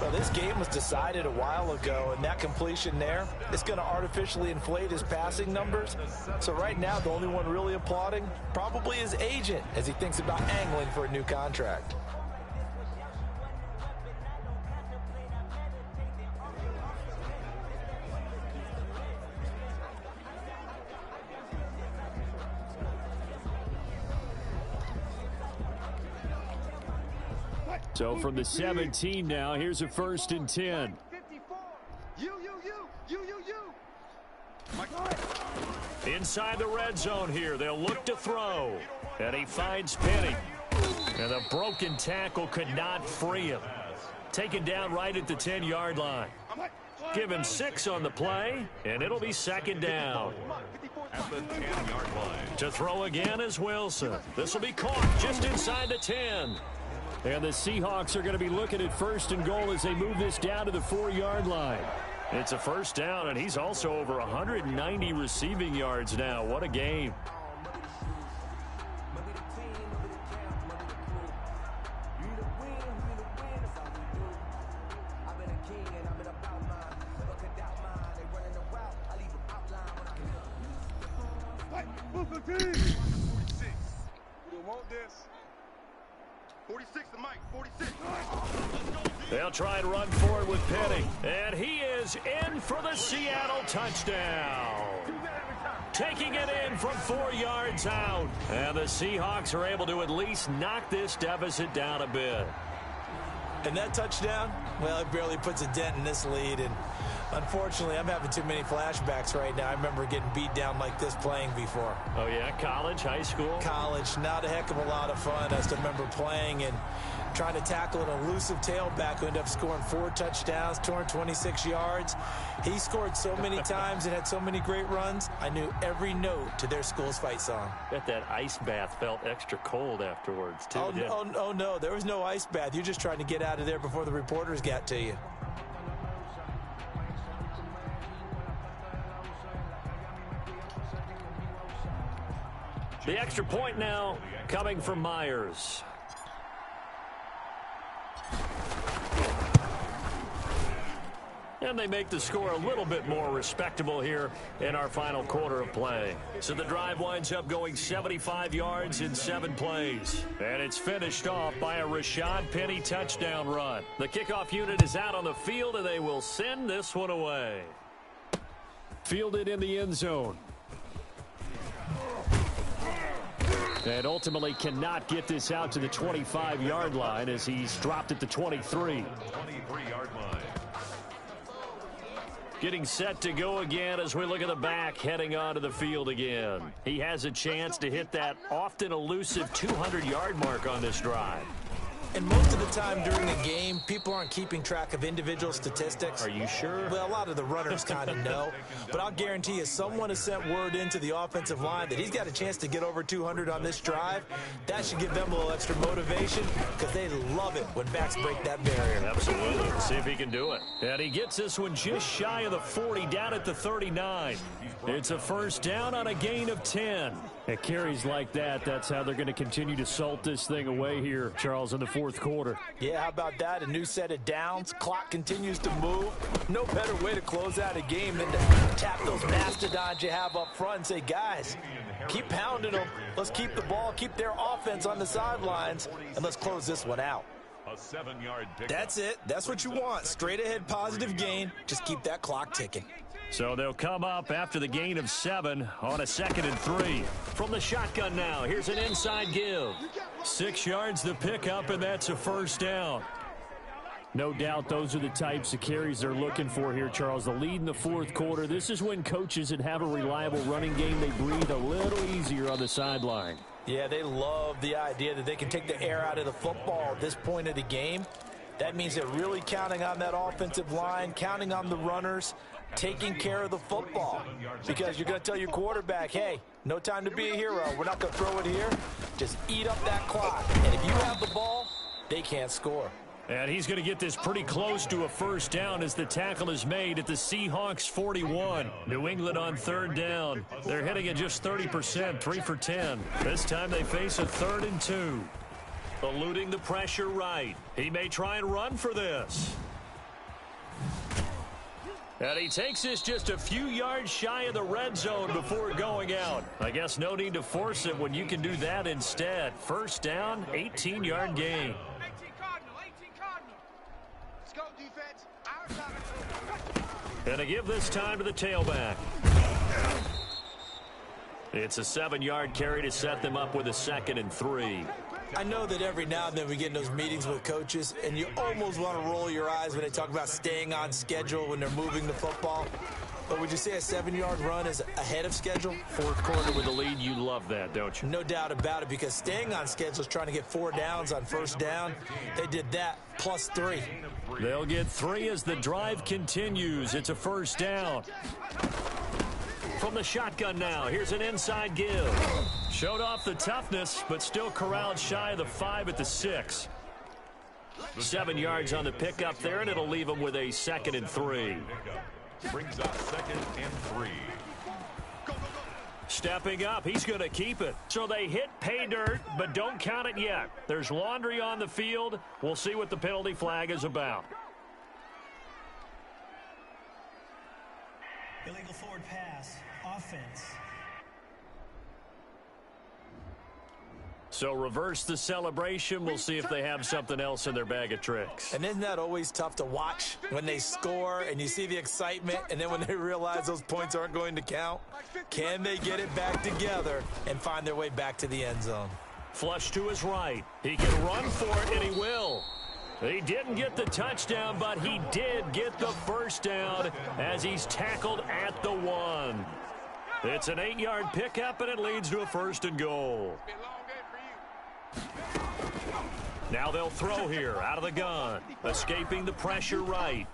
Well, this game was decided a while ago, and that completion there is going to artificially inflate his passing numbers. So right now, the only one really applauding probably his agent as he thinks about angling for a new contract. So from the 17 now, here's a 1st and 10. Inside the red zone here, they'll look to throw. And he finds Penny. And the broken tackle could not free him. Taken down right at the 10-yard line. Give him 6 on the play, and it'll be 2nd down. At the 10-yard line. To throw again is Wilson. This will be caught just inside the 10. And the Seahawks are going to be looking at 1st and goal as they move this down to the 4-yard line. It's a first down, and he's also over 190 receiving yards now. What a game. They'll try and run forward with Penny. And he is in for the Seattle touchdown. Taking it in from 4 yards out. And the Seahawks are able to at least knock this deficit down a bit. And that touchdown, well, it barely puts a dent in this lead. And unfortunately, I'm having too many flashbacks right now. I remember getting beat down like this playing before. Oh, yeah? College, high school? College, not a heck of a lot of fun. I still remember playing and trying to tackle an elusive tailback who ended up scoring 4 touchdowns, 226 yards. He scored so many times and had so many great runs, I knew every note to their school's fight song. Bet that ice bath felt extra cold afterwards, too. Oh, no, there was no ice bath. You're just trying to get out of there before the reporters got to you. The extra point now coming from Myers. And they make the score a little bit more respectable here in our final quarter of play. So the drive winds up going 75 yards in 7 plays. And it's finished off by a Rashad Penny touchdown run. The kickoff unit is out on the field, and they will send this one away. Fielded in the end zone. And ultimately cannot get this out to the 25-yard line as he's dropped at the 23. 23-yard line. Getting set to go again as we look at the back heading onto the field again. He has a chance to hit that often elusive 200-yard mark on this drive. And most of the time during a game, people aren't keeping track of individual statistics. Are you sure? Well, a lot of the runners kind of know. But I'll guarantee you someone has sent word into the offensive line that he's got a chance to get over 200 on this drive. That should give them a little extra motivation because they love it when backs break that barrier. Absolutely. Let's see if he can do it. And he gets this one just shy of the 40, down at the 39. It's a first down on a gain of 10. At carries like that, that's how they're going to continue to salt this thing away here, Charles, in the fourth quarter. Yeah, how about that? A new set of downs. Clock continues to move. No better way to close out a game than to tap those mastodons you have up front and say, guys, keep pounding them. Let's keep the ball, keep their offense on the sidelines, and let's close this one out. A 7-yard pickup. That's it. That's what you want. Straight ahead positive gain. Just keep that clock ticking. So they'll come up after the gain of 7 on a 2nd and 3. From the shotgun now, here's an inside give. 6 yards the pickup, and that's a first down. No doubt those are the types of carries they're looking for here, Charles. The lead in the fourth quarter. This is when coaches that have a reliable running game, they breathe a little easier on the sideline. Yeah, they love the idea that they can take the air out of the football at this point of the game. That means they're really counting on that offensive line, counting on the runners, taking care of the football. Because you're going to tell your quarterback, hey, no time to be a hero. We're not going to throw it here. Just eat up that clock. And if you have the ball, they can't score. And he's going to get this pretty close to a first down as the tackle is made at the Seahawks 41. New England on third down. They're hitting at just 30%, 3 for 10. This time they face a 3rd and 2. Eluding the pressure right. He may try and run for this. And he takes this just a few yards shy of the red zone before going out. I guess no need to force it when you can do that instead. First down, 18-yard gain. And to give this time to the tailback. It's a 7-yard carry to set them up with a 2nd and 3. I know that every now and then we get in those meetings with coaches, and you almost want to roll your eyes when they talk about staying on schedule when they're moving the football. But would you say a 7-yard run is ahead of schedule? Fourth quarter with the lead, you love that, don't you? No doubt about it, because staying on schedule is trying to get 4 downs on first down. They did that, plus 3. They'll get 3 as the drive continues. It's a first down. From the shotgun now, here's an inside give. Showed off the toughness, but still corralled shy of the 5 at the 6. 7 yards on the pickup there, and it'll leave him with a 2nd and 3. Brings up 2nd and 3. Stepping up, he's going to keep it. So they hit pay dirt, but don't count it yet. There's laundry on the field. We'll see what the penalty flag is about. Illegal forward pass, offense. So reverse the celebration. We'll see if they have something else in their bag of tricks. And isn't that always tough to watch when they score and you see the excitement, and then when they realize those points aren't going to count? Can they get it back together and find their way back to the end zone? Flush to his right. He can run for it, and he will. He didn't get the touchdown, but he did get the first down as he's tackled at the 1. It's an 8-yard pickup, and it leads to a 1st and goal. Now they'll throw here out of the gun. Escaping the pressure right.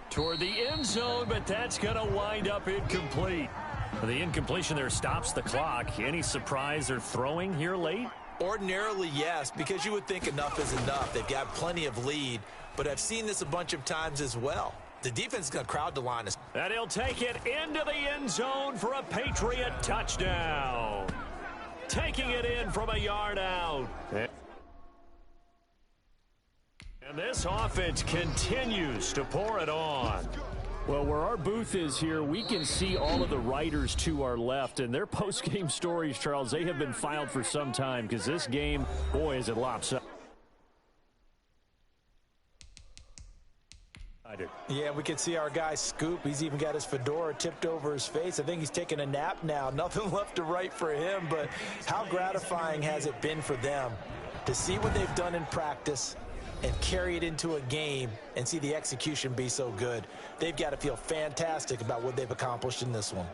Toward the end zone, but that's going to wind up incomplete. The incompletion there stops the clock. Any surprise they're throwing here late? Ordinarily, yes, because you would think enough is enough. They've got plenty of lead, but I've seen this a bunch of times as well. The defense is going to crowd the line. And he'll take it into the end zone for a Patriot touchdown. Taking it in from a yard out. And this offense continues to pour it on. Well, where our booth is here, we can see all of the writers to our left, and their post-game stories, Charles, they have been filed for some time because this game, boy, is it lopsided. Yeah, we can see our guy Scoop. He's even got his fedora tipped over his face. I think he's taking a nap now. Nothing left to write for him, but how gratifying has it been for them to see what they've done in practice and carry it into a game and see the execution be so good. They've got to feel fantastic about what they've accomplished in this one.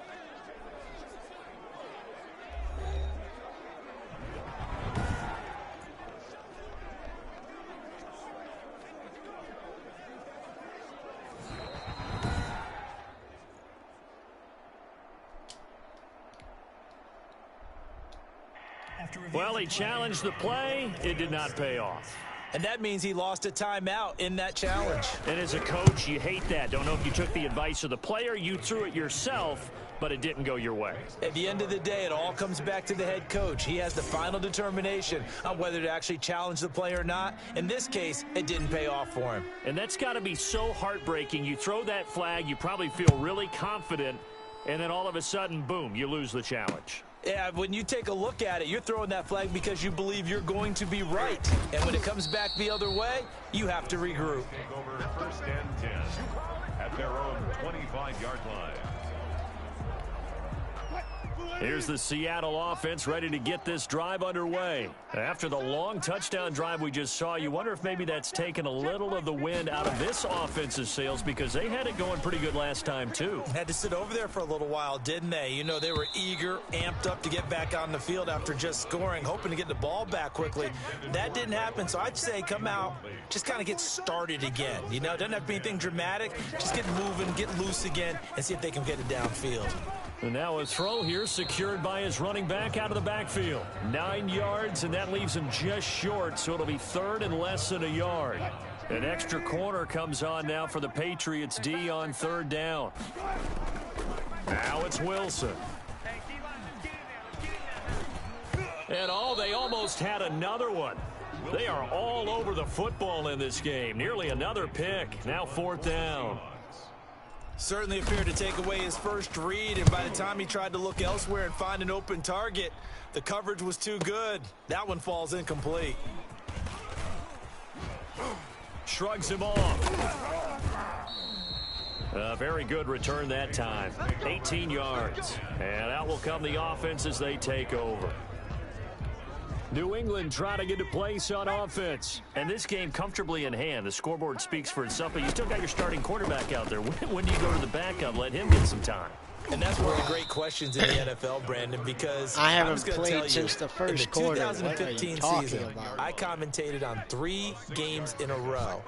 Well, he challenged the play. It did not pay off. And that means he lost a timeout in that challenge. And as a coach, you hate that. Don't know if you took the advice of the player, you threw it yourself, but it didn't go your way. At the end of the day, it all comes back to the head coach. He has the final determination on whether to actually challenge the play or not. In this case, it didn't pay off for him. And that's got to be so heartbreaking. You throw that flag, you probably feel really confident, and then all of a sudden, boom, you lose the challenge. Yeah, when you take a look at it, you're throwing that flag because you believe you're going to be right. And when it comes back the other way, you have to regroup. Take over 1st and 10 at their own 25-yard line. Here's the Seattle offense ready to get this drive underway. After the long touchdown drive we just saw, you wonder if maybe that's taken a little of the wind out of this offense's sails, because they had it going pretty good last time too. Had to sit over there for a little while, didn't they? You know, they were eager, amped up to get back on the field after just scoring, hoping to get the ball back quickly. That didn't happen, so I'd say come out, just kind of get started again. You know, it doesn't have to be anything dramatic. Just get moving, get loose again, and see if they can get it downfield. And now a throw here secured by his running back out of the backfield. 9 yards, and that leaves him just short, so it'll be third and less than a yard. An extra corner comes on now for the Patriots D on third down. Now it's Wilson. And they almost had another one. They are all over the football in this game. Nearly another pick. Now fourth down. Certainly appeared to take away his first read, and by the time he tried to look elsewhere and find an open target, the coverage was too good. That one falls incomplete. Shrugs him off. A very good return that time. 18 yards. And out will come the offense as they take over. New England trying to get a place on offense. And this game comfortably in hand. The scoreboard speaks for itself, but you still got your starting quarterback out there. When do you go to the backup? Let him get some time. And that's one of the great questions in the NFL, Brandon, because I haven't played since the first quarter. In the 2015 season, I commentated on 3 games in a row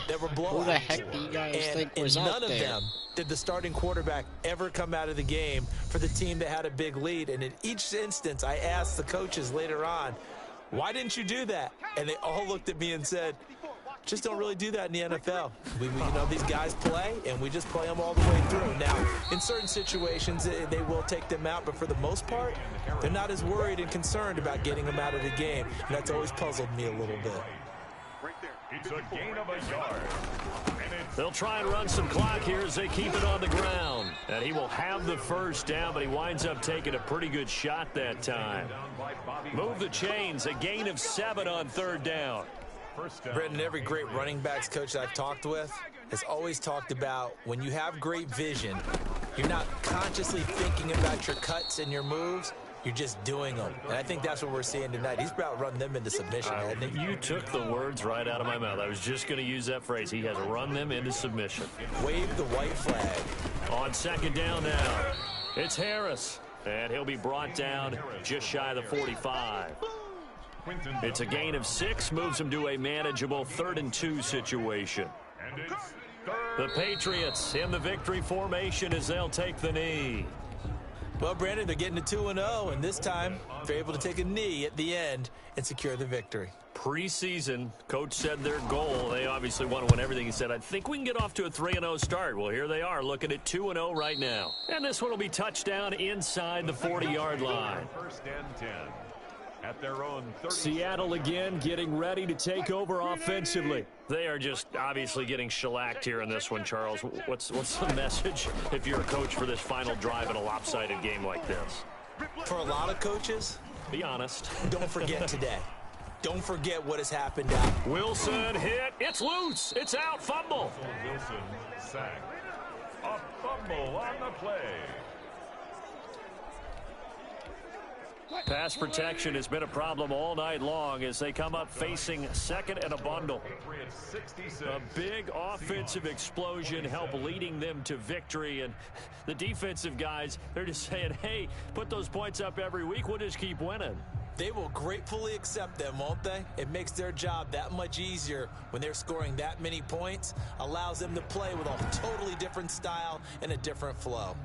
that were blowouts. Who the heck do you guys think was out there? And none of them did the starting quarterback ever come out of the game for the team that had a big lead. And in each instance, I asked the coaches later on, why didn't you do that? And they all looked at me and said, just don't really do that in the NFL. You know, these guys play, and we just play them all the way through. Now, in certain situations, they will take them out, but for the most part, they're not as worried and concerned about getting them out of the game. And that's always puzzled me a little bit. It's a gain of a yard. They'll try and run some clock here as they keep it on the ground. And he will have the first down, but he winds up taking a pretty good shot that time. Move the chains, a gain of 7 on third down. Brendan, every great running backs coach I've talked with has always talked about when you have great vision, you're not consciously thinking about your cuts and your moves. You're just doing them. And I think that's what we're seeing tonight. He's about to run them into submission, hasn't he? You took the words right out of my mouth. I was just going to use that phrase. He has run them into submission. Wave the white flag. On second down now, it's Harris. And he'll be brought down just shy of the 45. It's a gain of 6, moves him to a manageable 3rd and 2 situation. The Patriots in the victory formation as they'll take the knee. Well, Brandon, they're getting to 2-0, and this time they're able to take a knee at the end and secure the victory. Preseason, coach said their goal, they obviously want to win everything. He said, I think we can get off to a 3-0 start. Well, here they are looking at 2-0 right now. And this one will be touchdown inside the 40-yard line. First and 10. At their own 30. Seattle again getting ready to take over offensively. They are just obviously getting shellacked here in this one, Charles. What's the message if you're a coach for this final drive in a lopsided game like this? For a lot of coaches, be honest. Don't forget today. Don't forget what has happened out. Wilson hit. It's loose. It's out. Fumble. Wilson sacked. A fumble on the play. Pass protection has been a problem all night long as they come up facing second and a bundle. A big offensive explosion helped leading them to victory, and the defensive guys, they're just saying, hey, put those points up every week, we'll just keep winning. They will gratefully accept them, won't they? It makes their job that much easier when they're scoring that many points, allows them to play with a totally different style and a different flow.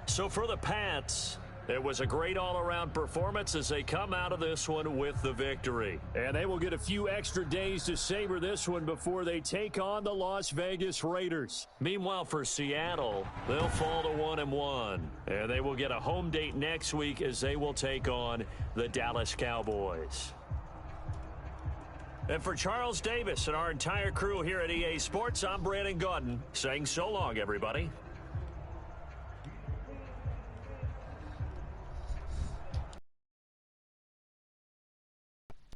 So for the Pats, it was a great all-around performance as they come out of this one with the victory. And they will get a few extra days to savor this one before they take on the Las Vegas Raiders. Meanwhile, for Seattle, they'll fall to 1-1. And they will get a home date next week as they will take on the Dallas Cowboys. And for Charles Davis and our entire crew here at EA Sports, I'm Brandon Gaudin saying so long, everybody.